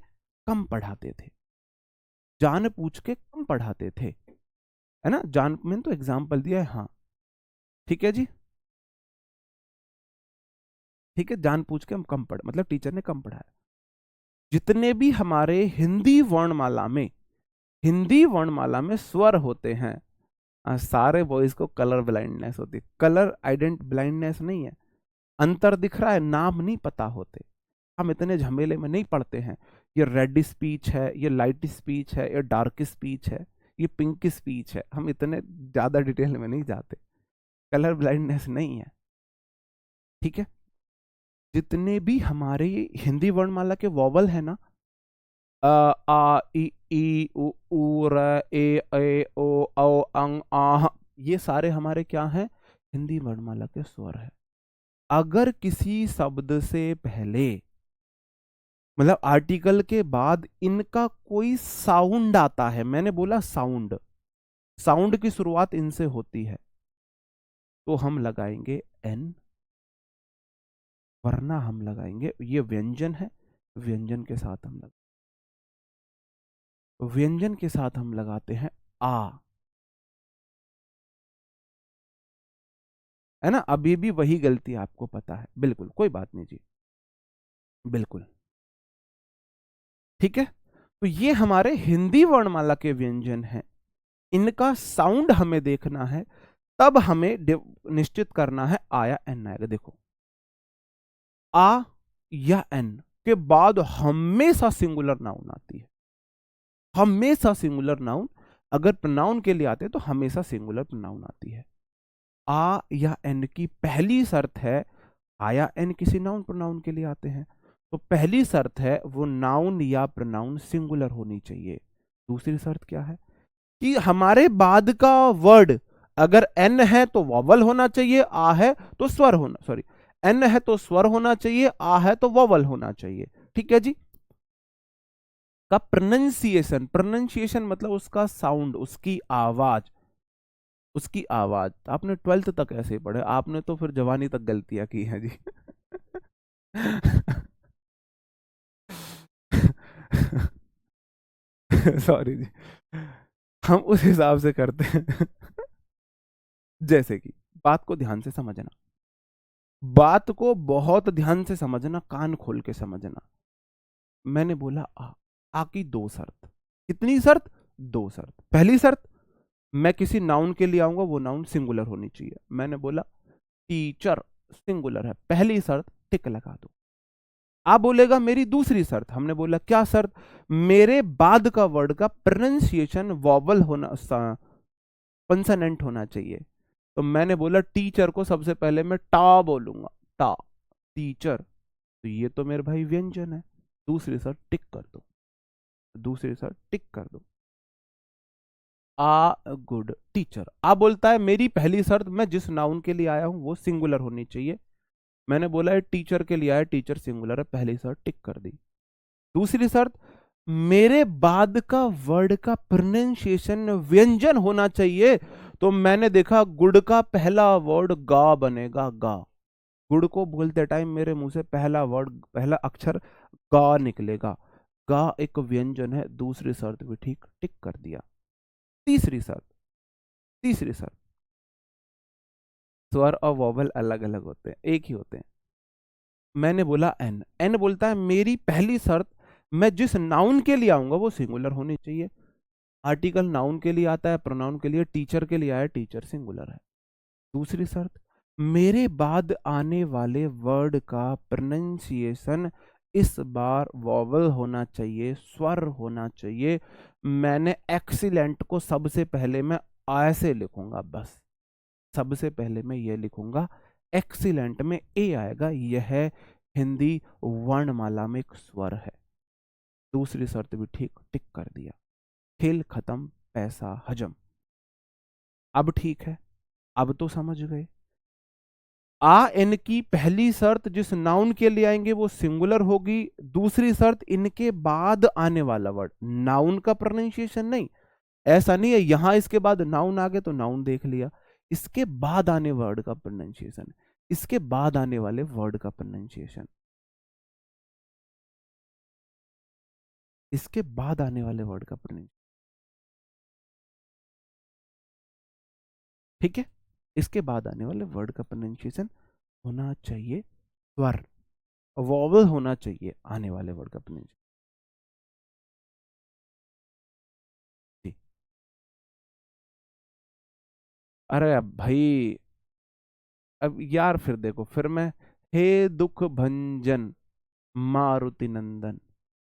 कम पढ़ाते थे, जानबूझ के कम पढ़ाते थे, है ना। मैंने तो एग्जाम्पल दिया है, हाँ ठीक है जी, ठीक है, जानबूझ के हम कम पढ़ मतलब टीचर ने कम पढ़ाया। जितने भी हमारे हिंदी वर्णमाला में, हिंदी वर्णमाला में स्वर होते हैं, सारे बॉयज को कलर ब्लाइंडनेस होती है। कलर आइडेंट ब्लाइंडनेस नहीं है, अंतर दिख रहा है, नाम नहीं पता होते। हम इतने झमेले में नहीं पढ़ते हैं, ये रेड स्पीच है, ये लाइट स्पीच है, ये डार्क स्पीच है, ये पिंक स्पीच है, हम इतने ज्यादा डिटेल में नहीं जाते। कलर ब्लाइंडनेस नहीं है, ठीक है। जितने भी हमारे हिंदी वर्णमाला के वॉवल है ना, अ आ ई उ र ए ओ अंग आ, ये सारे हमारे क्या हैं? हिंदी वर्णमाला के स्वर है। अगर किसी शब्द से पहले मतलब आर्टिकल के बाद इनका कोई साउंड आता है, मैंने बोला साउंड, साउंड की शुरुआत इनसे होती है, तो हम लगाएंगे एन, वरना हम लगाएंगे, ये व्यंजन है, व्यंजन के साथ हम व्यंजन के साथ हम लगाते हैं आ, है ना। अभी भी वही गलती आपको पता है, बिल्कुल कोई बात नहीं जी, बिल्कुल ठीक है। तो ये हमारे हिंदी वर्णमाला के व्यंजन हैं, इनका साउंड हमें देखना है, तब हमें निश्चित करना है आ या एन आएगा। देखो आ या एन के बाद हमेशा सिंगुलर नाउन आती है, हमेशा सिंगुलर नाउन, अगर प्रोनाउन के लिए आते हैं तो हमेशा सिंगुलर प्रोनाउन आती है। आ या एन की पहली शर्त है, आ या एन किसी नाउन प्रोनाउन के लिए आते हैं तो पहली शर्त है वो नाउन या प्रोनाउन सिंगुलर होनी चाहिए। दूसरी शर्त क्या है कि हमारे बाद का वर्ड अगर एन है तो वॉवल होना चाहिए, आ है तो स्वर होना, सॉरी एन है तो स्वर होना चाहिए, आ है तो वॉवल होना चाहिए, ठीक है जी। का प्रोनंसिएशन, प्रोनंसिएशन मतलब उसका साउंड, उसकी आवाज, उसकी आवाज। आपने 12th तक ऐसे ही पढ़े, आपने तो फिर जवानी तक गलतियां की हैं जी। सॉरी जी, हम उस हिसाब से करते हैं। जैसे कि बात को ध्यान से समझना, बात को बहुत ध्यान से समझना, कान खोल के समझना। मैंने बोला आ की दो शर्त, कितनी शर्त? दो शर्त। पहली शर्त, मैं किसी नाउन के लिए आऊंगा वो नाउन सिंगुलर होनी चाहिए। मैंने बोला टीचर सिंगुलर है, पहली शर्त, टिक लगा दो। आप बोलेगा मेरी दूसरी शर्त, हमने बोला क्या शर्त? मेरे बाद का वर्ड का प्रोनाउंसिएशन वॉवल होना, कंसोनेंट होना चाहिए। तो मैंने बोला टीचर को सबसे पहले मैं टा बोलूंगा, टा, टीचर, तो ये तो मेरे भाई व्यंजन है। दूसरी शर्त टिक कर दो, दूसरी शर्त टिक कर दो, आ गुड टीचर। आ बोलता है मेरी पहली शर्त, मैं जिस नाउन के लिए आया हूं वो सिंगुलर होनी चाहिए। मैंने बोला है टीचर के लिए आया, टीचर सिंगुलर है, पहली शर्त टिक कर दी। दूसरी शर्त, मेरे बाद का वर्ड का प्रोनाउंसिएशन व्यंजन होना चाहिए। तो मैंने देखा गुड़ का पहला वर्ड गा बनेगा, गा। गुड़ को बोलते टाइम मेरे मुंह से पहला वर्ड, पहला अक्षर गा निकलेगा। गा एक व्यंजन है। दूसरी शर्त भी ठीक, टिक कर दिया। तीसरी शर्त, तीसरी शर्त, स्वर और वॉवल अलग अलग होते हैं, एक ही होते हैं। मैंने बोला एन, एन बोलता है मेरी पहली शर्त, मैं जिस नाउन के लिए आऊंगा वो सिंगुलर होनी चाहिए। आर्टिकल नाउन के लिए आता है, प्रोनाउन के लिए, टीचर के लिए आया, टीचर सिंगुलर है। दूसरी शर्त, मेरे बाद आने वाले वर्ड का प्रोनाउंसिएशन इस बार वॉवल होना चाहिए, स्वर होना चाहिए। मैंने एक्सीलेंट को सबसे पहले मैं ऐसे लिखूंगा, बस सबसे पहले मैं ये लिखूंगा, एक्सीलेंट में ए आएगा। यह हिंदी वर्णमाला में एक स्वर है। दूसरी शर्त भी ठीक, टिक कर दिया। खेल खत्म, पैसा हजम। अब ठीक है, अब तो समझ गए। आ इन की पहली शर्त जिस नाउन के लिए आएंगे वो सिंगुलर होगी। दूसरी शर्त इनके बाद आने वाला वर्ड, नाउन का प्रोनाउंसिएशन नहीं। ऐसा नहीं है यहां इसके बाद नाउन आ गए तो नाउन देख लिया। इसके बाद आने वर्ड का प्रोनाउंसिएशन, इसके बाद आने वाले वर्ड का प्रोनाउंसिएशन, इसके बाद आने वाले वर्ड का प्रोनाउंसिएशन। ठीक है, इसके बाद आने वाले वर्ड का प्रोनाउंसिएशन होना चाहिए स्वर, वॉवल होना चाहिए आने वाले वर्ड का प्रोनाउंसिएशन। जी। अरे अब भाई, अब यार फिर देखो, फिर मैं, हे दुख भंजन मारुति नंदन,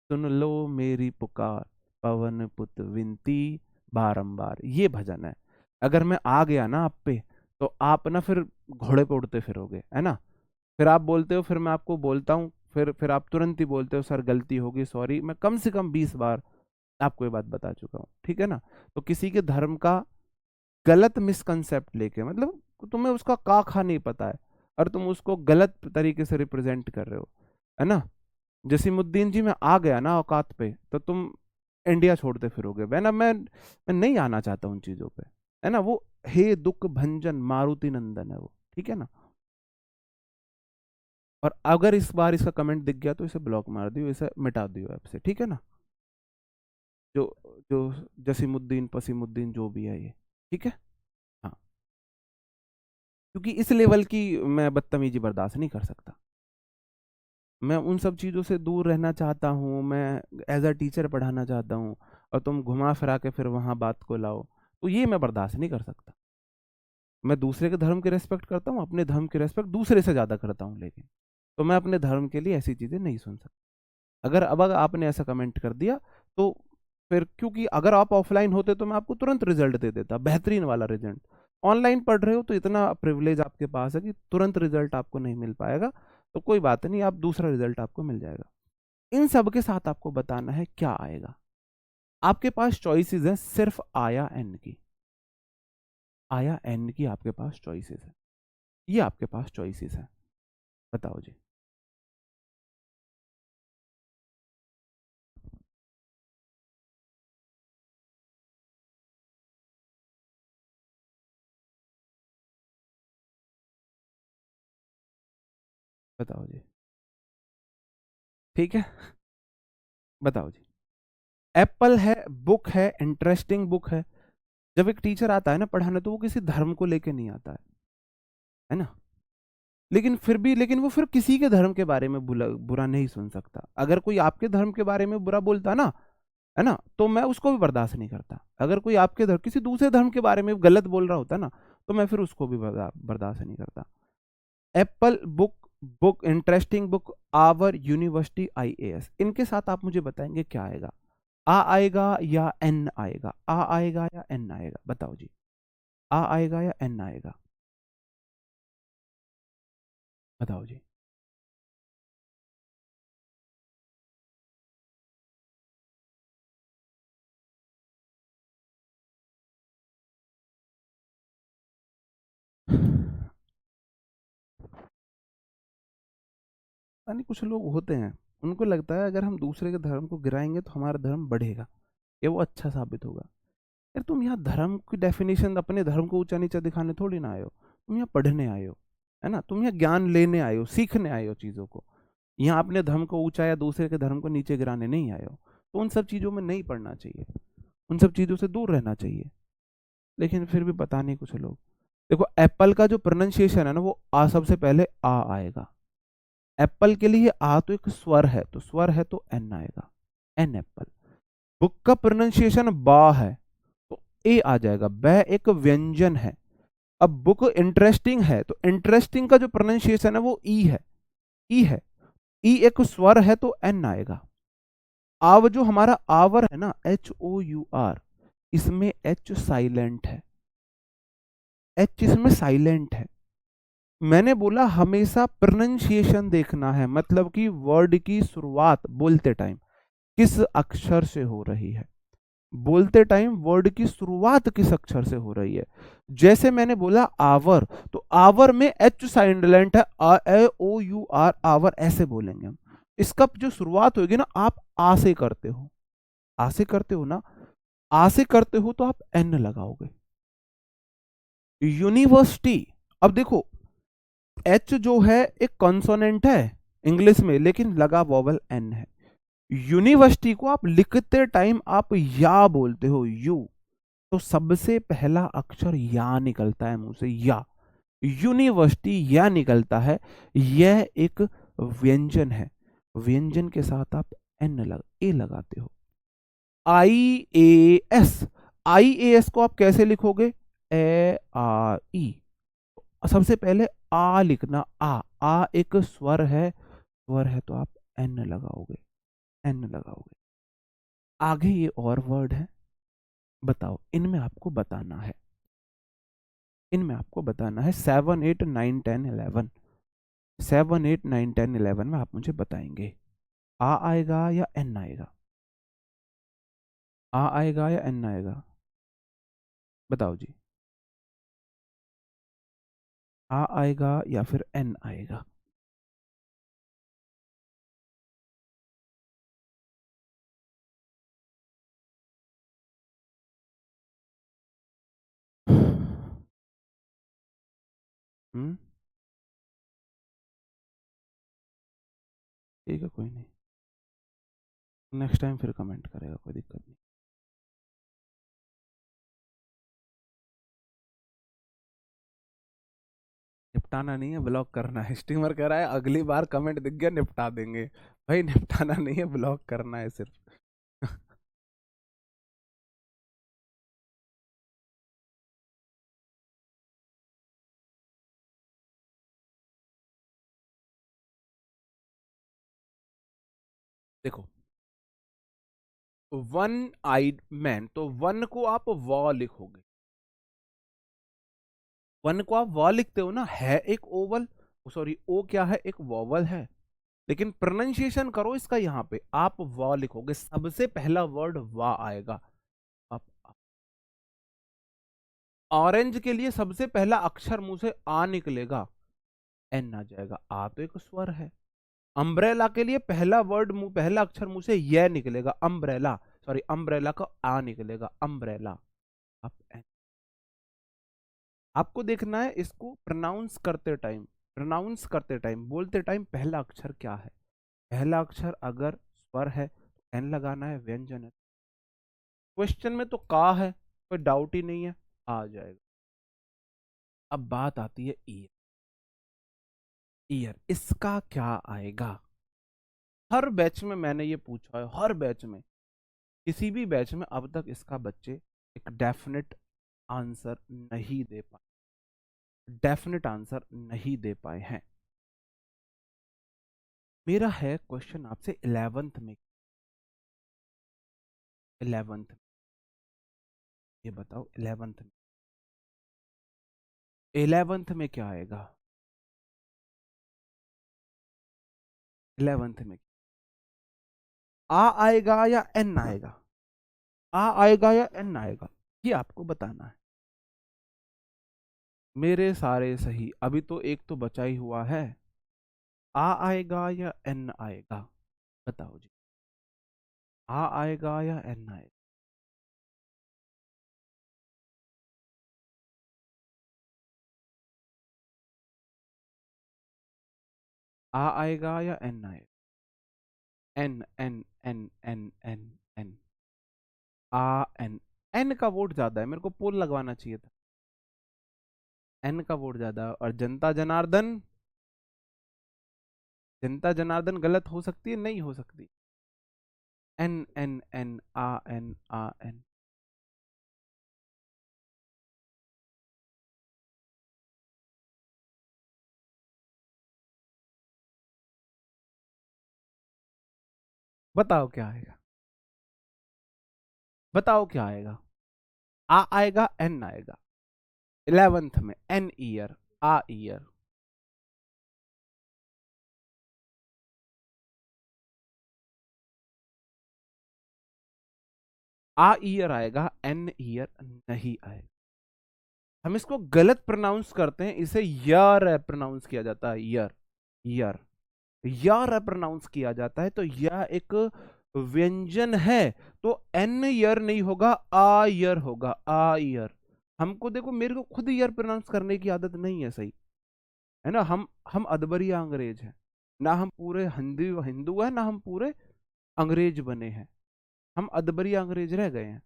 सुन लो मेरी पुकार, पवन पुत विनती बारंबार, ये भजन है। अगर मैं आ गया ना आप पे, तो आप ना फिर घोड़े पे उड़ते फिरोगे, है ना। फिर आप बोलते हो, फिर मैं आपको बोलता हूँ, फिर आप तुरंत ही बोलते हो सर गलती होगी, सॉरी। मैं कम से कम 20 बार आपको ये बात बता चुका हूँ, ठीक है ना। तो किसी के धर्म का गलत मिसकंसेप्ट लेके, मतलब तुम्हें उसका का खा नहीं पता है, और तुम उसको गलत तरीके से रिप्रेजेंट कर रहे हो, है ना। जसीमुद्दीन जी, मैं आ गया ना औकात पे, तो तुम इंडिया छोड़ते फिरोगे, है ना। मैं नहीं आना चाहता उन चीजों पे, है ना। वो हे दुख भंजन मारुति नंदन है वो, ठीक है ना। और अगर इस बार इसका कमेंट दिख गया तो इसे ब्लॉक मार दियो, इसे मिटा दियो ऐप से, ठीक है ना। जो जो जसीमुद्दीन पसीमुद्दीन जो भी है ये, ठीक है। हाँ, क्योंकि इस लेवल की मैं बदतमीजी बर्दाश्त नहीं कर सकता। मैं उन सब चीज़ों से दूर रहना चाहता हूँ, मैं एज अ टीचर पढ़ाना चाहता हूँ, और तुम घुमा फिरा के फिर वहाँ बात को लाओ, तो ये मैं बर्दाश्त नहीं कर सकता। मैं दूसरे के धर्म की रेस्पेक्ट करता हूँ, अपने धर्म की रेस्पेक्ट दूसरे से ज़्यादा करता हूँ, लेकिन तो मैं अपने धर्म के लिए ऐसी चीज़ें नहीं सुन सकता। अगर आपने ऐसा कमेंट कर दिया, तो फिर, क्योंकि अगर आप ऑफलाइन होते तो मैं आपको तुरंत रिजल्ट दे देता, बेहतरीन वाला रिजल्ट। ऑनलाइन पढ़ रहे हो तो इतना प्रिविलेज आपके पास है कि तुरंत रिजल्ट आपको नहीं मिल पाएगा। तो कोई बात नहीं, आप दूसरा रिजल्ट आपको मिल जाएगा। इन सब के साथ आपको बताना है क्या आएगा। आपके पास चॉइसेस हैं सिर्फ आया एन की, आया एन की आपके पास चॉइसेस है, ये आपके पास चॉइसेस है। बताओ जी। बताओ जी। ठीक है, बताओ जी। एप्पल है, बुक है, इंटरेस्टिंग बुक है। जब एक टीचर आता है ना पढ़ाने, तो वो किसी धर्म को लेके नहीं आता है ना। लेकिन फिर भी, लेकिन वो फिर किसी के धर्म के बारे में बुरा नहीं सुन सकता। अगर कोई आपके धर्म के बारे में बुरा बोलता ना, है ना, तो मैं उसको भी बर्दाश्त नहीं करता। अगर कोई आपके धर्म, किसी दूसरे धर्म के बारे में गलत बोल रहा होता ना, तो मैं फिर उसको भी बर्दाश्त नहीं करता। Apple book, book interesting book, our university IAS, इनके साथ आप मुझे बताएंगे क्या आएगा। आ आएगा या एन आएगा, आ आएगा या एन आएगा, बताओ जी। आ आएगा या एन आएगा, बताओ जी। यानी कुछ लोग होते हैं, उनको लगता है अगर हम दूसरे के धर्म को गिराएंगे तो हमारा धर्म बढ़ेगा, या वो अच्छा साबित होगा। यार तुम यहाँ धर्म की डेफिनेशन, अपने धर्म को ऊंचा नीचा दिखाने थोड़ी ना आए हो, तुम यहाँ पढ़ने आए हो, है ना, तुम यहाँ ज्ञान लेने आए हो, सीखने आए हो चीज़ों को। यहाँ अपने धर्म को ऊंचा या दूसरे के धर्म को नीचे गिराने नहीं आए हो। तो उन सब चीज़ों में नहीं पढ़ना चाहिए, उन सब चीज़ों से दूर रहना चाहिए। लेकिन फिर भी पता नहीं कुछ लोग, देखो एप्पल का जो प्रोनाउंसिएशन है ना, वो आ सबसे पहले आ आएगा। एप्पल के लिए आ तो एक स्वर है, तो स्वर है तो एन आएगा, एन एप्पल। बुक का प्रोनाउंसिएशन बा है तो ए आ जाएगा, बै एक व्यंजन है। अब बुक इंटरेस्टिंग है तो इंटरेस्टिंग का जो प्रोनाउंसिएशन है वो ई है, ई है, ई एक स्वर है तो एन आएगा। आव जो हमारा आवर है ना, HOUR, इसमें एच साइलेंट है, एच इसमें साइलेंट है। मैंने बोला हमेशा प्रोनाउंसिएशन देखना है, मतलब कि वर्ड की शुरुआत बोलते टाइम किस अक्षर से हो रही है, बोलते टाइम वर्ड की शुरुआत किस अक्षर से हो रही है। जैसे मैंने बोला आवर, तो आवर में एच साइलेंट है, AOUR, आवर ऐसे बोलेंगे हम। इसका जो शुरुआत होगी ना, आप आ से करते हो, आ से करते हो ना, आ से करते हो तो आप एन लगाओगे। यूनिवर्सिटी, अब देखो एच जो है एक कॉन्सोनेंट है इंग्लिश में, लेकिन लगा वोवल एन है। यूनिवर्सिटी को आप लिखते टाइम आप या बोलते हो, यू, तो सबसे पहला अक्षर या निकलता है मुंह से, या, यूनिवर्सिटी या निकलता है। यह एक व्यंजन है, व्यंजन के साथ आप ए लगाते हो। IAS, IAS को आप कैसे लिखोगे, ARE, सबसे पहले आ लिखना, आ एक स्वर है, स्वर है तो आप एन लगाओगे, एन लगाओगे। आगे ये और वर्ड है, बताओ इनमें आपको बताना है, इनमें आपको बताना है 7 8 9 10 11, 7 8 9 10 11 में आप मुझे बताएंगे आ आएगा या एन आएगा, आ आएगा या एन आएगा, बताओ जी, आ आएगा या फिर एन आएगा। हम्म, ठीक है, कोई नहीं, नेक्स्ट टाइम फिर कमेंट करेगा, कोई दिक्कत नहीं। निपटाना नहीं है, ब्लॉक करना है। स्टीमर कह रहा है अगली बार कमेंट दिख गया निपटा देंगे, भाई निपटाना नहीं है, ब्लॉक करना है सिर्फ। देखो, वन आइड मैन, तो वन को आप वॉ लिखोगे, वन को आप वॉ लिखते हो ना, है एक ओवल, सॉरी ओ क्या है, एक वॉवल है, लेकिन प्रोनाउंसिएशन करो इसका, यहाँ पे आप वॉ लिखोगे, सबसे पहला वर्ड वा आएगा। आप ऑरेंज के लिए सबसे पहला अक्षर मुंह से आ निकलेगा, एन आ जाएगा, आ तो एक स्वर है। अम्ब्रेला के लिए पहला वर्ड मुंह, पहला अक्षर मुंह से यह निकलेगा, अम्ब्रेला, सॉरी अम्ब्रेला का आ निकलेगा, अम्ब्रेला। आप आपको देखना है इसको प्रोनाउंस करते टाइम, प्रोनाउंस करते टाइम, बोलते टाइम पहला अक्षर क्या है। पहला अक्षर अगर स्वर है तो एन लगाना है, व्यंजन है। क्वेश्चन में तो का है, कोई डाउट ही नहीं है, आ जाएगा। अब बात आती है ईयर, ईयर इसका क्या आएगा। हर बैच में मैंने ये पूछा है, हर बैच में, किसी भी बैच में अब तक इसका बच्चे एक डेफिनेट आंसर नहीं दे पाए, डेफिनेट आंसर नहीं दे पाए हैं। मेरा है क्वेश्चन आपसे 11th में, 11th, ये बताओ 11th में, 11th में क्या आएगा, 11th में आ आएगा या एन आएगा, आ आएगा या एन आएगा, ये आपको बताना है। मेरे सारे सही, अभी तो एक तो बचा ही हुआ है, आ आएगा या एन आएगा। बताओ जी, आ आएगा या एन आएगा? आ आएगा या एन आएगा? N N N N N N आ एन। एन का वोट ज्यादा है, मेरे को पोल लगवाना चाहिए था। एन का वोट ज्यादा है, और जनता जनार्दन, जनता जनार्दन गलत हो सकती है, नहीं हो सकती? एन एन एन आ एन आ एन। बताओ क्या आएगा, बताओ क्या आएगा? आ आएगा, एन आएगा? 11th में an year, uh year. Uh year आएगा, एन ईयर नहीं आएगा। हम इसको गलत प्रोनाउंस करते हैं, इसे यार प्रोनाउंस किया जाता है, यर, यर, यार प्रोनाउंस किया जाता है। तो यह एक व्यंजन है, तो एन ईयर नहीं होगा, आ ईयर होगा, आ ईयर। हमको देखो, मेरे को खुद ईयर प्रोनाउंस करने की आदत नहीं है, सही है ना? हम अदबरिया अंग्रेज हैं ना, हम पूरे हिंदू हिंदू है ना, हम पूरे अंग्रेज बने हैं। हम अदबरिया अंग्रेज रह गए हैं,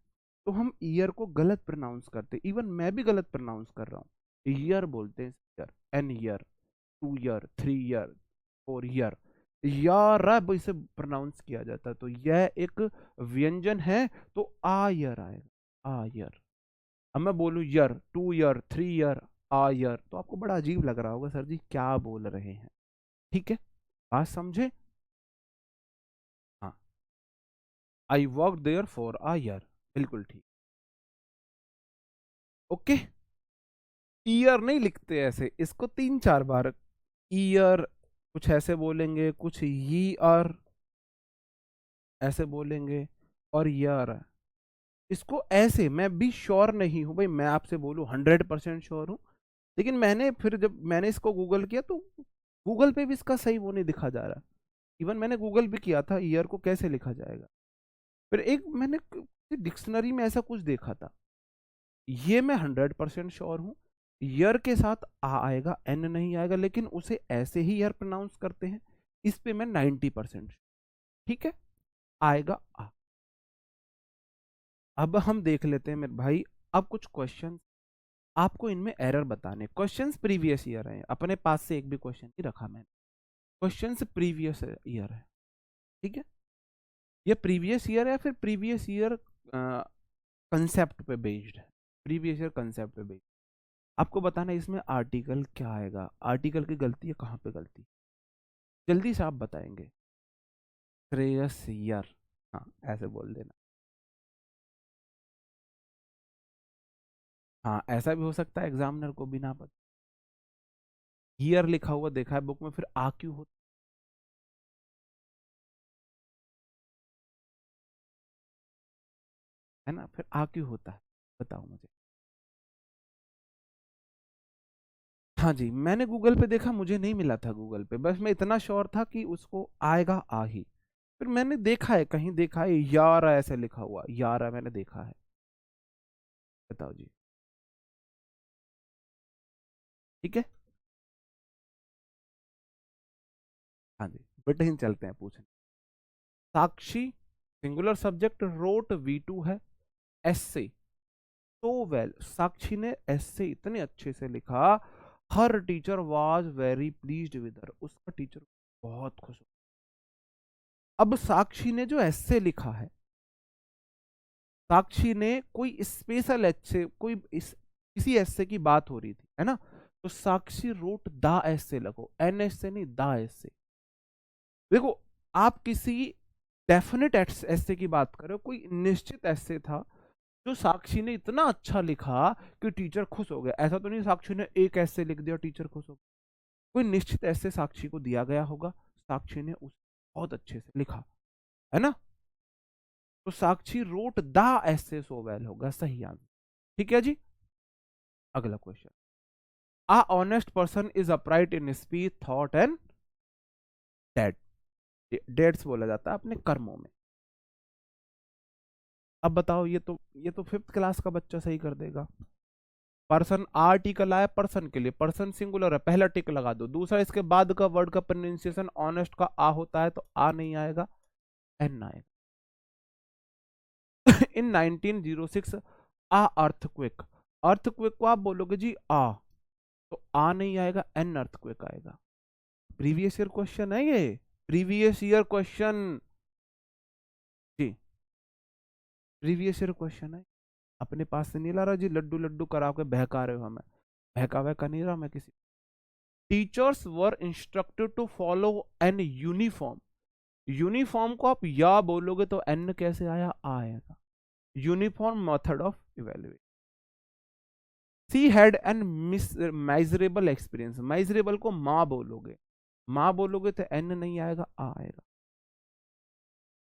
तो हम ईयर को गलत प्रोनाउंस करते, इवन मैं भी गलत प्रोनाउंस कर रहा हूँ। ईयर बोलते हैं year, an year, 2 year, 3 year, 4 year, यार अब इसे प्रोनाउंस किया जाता है। तो यह एक व्यंजन है, तो आ ईयर आएगा, आ ईयर। अब मैं बोलूं ईयर, 2 ईयर, 3 ईयर, आ ईयर, तो आपको बड़ा अजीब लग रहा होगा, सर जी क्या बोल रहे हैं। ठीक है, बात समझे? हाँ, I work there for a year, बिल्कुल ठीक। ओके, ईयर नहीं लिखते ऐसे, इसको 3 4 बार ईयर, कुछ ऐसे बोलेंगे, कुछ ये और ऐसे बोलेंगे, और ईयर। इसको ऐसे, मैं भी श्योर नहीं हूं भाई, मैं आपसे बोलूं 100% श्योर हूं, लेकिन मैंने फिर जब मैंने इसको गूगल किया, तो गूगल पे भी इसका सही वो नहीं दिखा जा रहा। इवन मैंने गूगल भी किया था, ईयर को कैसे लिखा जाएगा, फिर एक मैंने डिक्शनरी में ऐसा कुछ देखा था। ये मैं 100% श्योर हूँ, ईयर के साथ आ आएगा, एन नहीं आएगा, लेकिन उसे ऐसे ही ईयर प्रोनाउंस करते हैं। इस पे मैं 90%। ठीक है, आएगा आ। अब हम देख लेते हैं मेरे भाई, अब कुछ क्वेश्चन आपको इनमें एरर बताने। क्वेश्चंस प्रीवियस ईयर है, अपने पास से एक भी क्वेश्चन नहीं रखा मैंने, क्वेश्चंस प्रीवियस ईयर है। ठीक है, ये प्रीवियस ईयर है, फिर प्रीवियस ईयर कंसेप्ट पे बेस्ड है, प्रीवियस ईयर कंसेप्ट पे बेस्ड। आपको बताना है इसमें आर्टिकल क्या आएगा, आर्टिकल की गलती है, कहाँ पे गलती, जल्दी से आप बताएंगे। श्रेयस ईयर, हाँ ऐसे बोल देना। हाँ, ऐसा भी हो सकता है एग्जामिनर को भी ना पता, ईयर लिखा हुआ देखा है बुक में, फिर आ क्यों होता है ना, फिर आ क्यों होता है, बताओ मुझे। हाँ जी, मैंने गूगल पे देखा, मुझे नहीं मिला था गूगल पे, बस मैं इतना श्योर था कि उसको आएगा आ ही। फिर मैंने देखा है, कहीं देखा है यार ऐसे लिखा हुआ, यार मैंने देखा है। बताओ जी। ठीक है, हाँ जी, बेटे ही चलते हैं पूछने। साक्षी सिंगुलर सब्जेक्ट रोट V2 है, एससे तो वेल, साक्षी ने एससे इतने अच्छे से लिखा, her teacher was very pleased with her, उसका टीचर बहुत खुश हो। अब साक्षी ने जो एससे लिखा है, साक्षी ने कोई स्पेशल एस्से, कोई किसी एस्से की बात हो रही थी, है ना, तो साक्षी रोट द एस्से, लगो एन एस्से नहीं, द एस्से। देखो, आप किसी डेफिनेट एस्से की बात करो, कोई निश्चित एस्से था जो साक्षी ने इतना अच्छा लिखा कि टीचर खुश हो गया। ऐसा तो नहीं साक्षी ने एक एस्से लिख दिया टीचर खुश हो गया, कोई निश्चित एस्से साक्षी को दिया गया होगा, साक्षी ने उस बहुत अच्छे से लिखा, है ना, तो Sakshi wrote the essay so well होगा सही आंसर। ठीक है जी, अगला question. A honest person is upright in speech, thought and deed. डेट्स बोला जाता है अपने कर्मों में। अब बताओ, ये तो 5th क्लास का बच्चा सही कर देगा। पर्सन आर्टिकल आया पर्सन के लिए, पर्सन सिंगुलर है, पहला टिक लगा दो। दूसरा, इसके बाद का वर्ड का प्रोनाउंसिएशन ऑनेस्ट का आ होता है तो आ नहीं आएगा, एन आएगा। इन 1906 आ अर्थक्वेक, अर्थक्वेक को आप बोलोगे जी आ, तो आ नहीं आएगा, एन अर्थक्वेक आएगा। प्रीवियस ईयर क्वेश्चन है ये, प्रीवियस ईयर क्वेश्चन जी, प्रीवियस ईयर क्वेश्चन है। अपने पास से नहीं ला रहा जी, लड्डू लड्डू करा के बहका रहे हो हमें, बहका वहका नहीं रहा मैं किसी। Teachers were instructed to follow an uniform, uniform को आप या बोलोगे तो एन कैसे आया, आएगा। Uniform method of evaluation. She had an measurable experience, measurable को माँ बोलोगे, माँ बोलोगे तो एन नहीं आएगा, आ आएगा।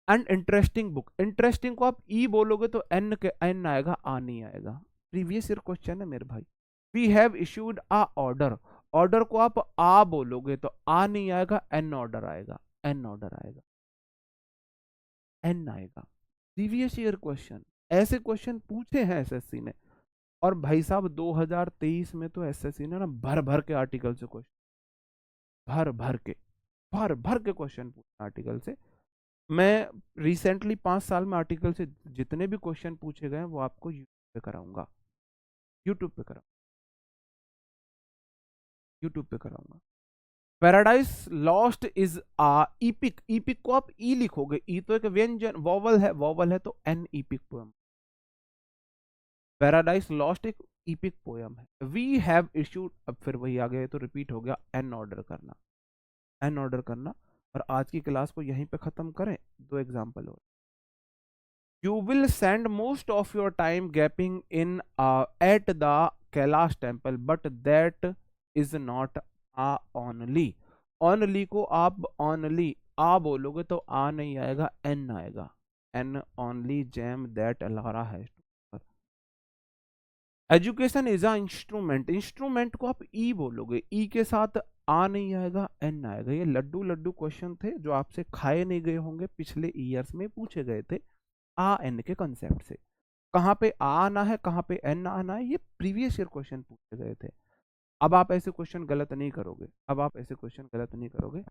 एंड इंटरेस्टिंग बुक, इंटरेस्टिंग को आप ई बोलोगे तो एन आएगा, आ नहीं आएगा। प्रीवियस ईयर क्वेश्चन है मेरे भाई। We have issued a order, order को आप आ बोलोगे तो आ नहीं आएगा, एन ऑर्डर आएगा, एन ऑर्डर आएगा, एन आएगा। प्रीवियस ईयर क्वेश्चन, ऐसे क्वेश्चन पूछे हैं एसएससी ने। और भाई साहब 2023 में तो एसएससी ने ना भर भर के आर्टिकल से क्वेश्चन, भर भर के, भर भर के क्वेश्चन पूछे आर्टिकल से। मैं रिसेंटली 5 साल में आर्टिकल से जितने भी क्वेश्चन पूछे गए वो आपको यूट्यूब पे कराऊंगा, यूट्यूब पे कराऊंगा, यूट्यूब पे कराऊंगा। Paradise Lost is a epic, epic को आप ई लिखोगे, ई तो एक व्यंजन वॉवल है, वॉवल है तो an epic poem. Paradise Lost एक इपिक पोएम है। वी हैव इश्यूड, अब फिर वही आ गया तो रिपीट हो गया, एन ऑर्डर करना, एन ऑर्डर करना। और आज की क्लास को यहीं पे खत्म करें, 2 एग्जाम्पल और। You will spend most of your time gaping in at the Kailash temple, but that is not a only. Only को आप only आ बोलोगे तो आ नहीं आएगा, एन आएगा, an only jam that Alara has to. Education is a instrument, instrument को आप ई बोलोगे, ई के साथ आ नहीं आएगा, एन आएगा। ये लड्डू लड्डू क्वेश्चन थे जो आपसे खाए नहीं गए होंगे, पिछले ईयर्स में पूछे गए थे आ एन के कंसेप्ट से। कहाँ पे आ आना है, कहाँ पे एन आना है, ये प्रीवियस ईयर क्वेश्चन पूछे गए थे। अब आप ऐसे क्वेश्चन गलत नहीं करोगे, अब आप ऐसे क्वेश्चन गलत नहीं करोगे।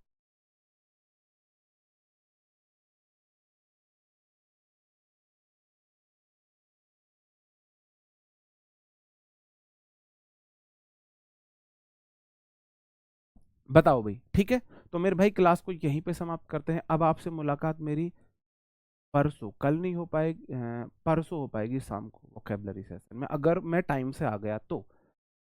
बताओ भाई, ठीक है। तो मेरे भाई क्लास को यहीं पे समाप्त करते हैं। अब आपसे मुलाकात मेरी परसों, कल नहीं हो पाएगी, परसों हो पाएगी शाम को वोकेबलरी सेशन में, अगर मैं टाइम से आ गया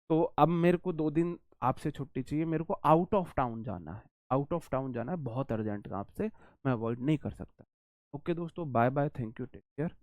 तो अब मेरे को 2 दिन आपसे छुट्टी चाहिए, मेरे को आउट ऑफ टाउन जाना है, आउट ऑफ टाउन जाना है बहुत अर्जेंट काम से, मैं अवॉइड नहीं कर सकता। ओके दोस्तों, bye bye, thank you, take care.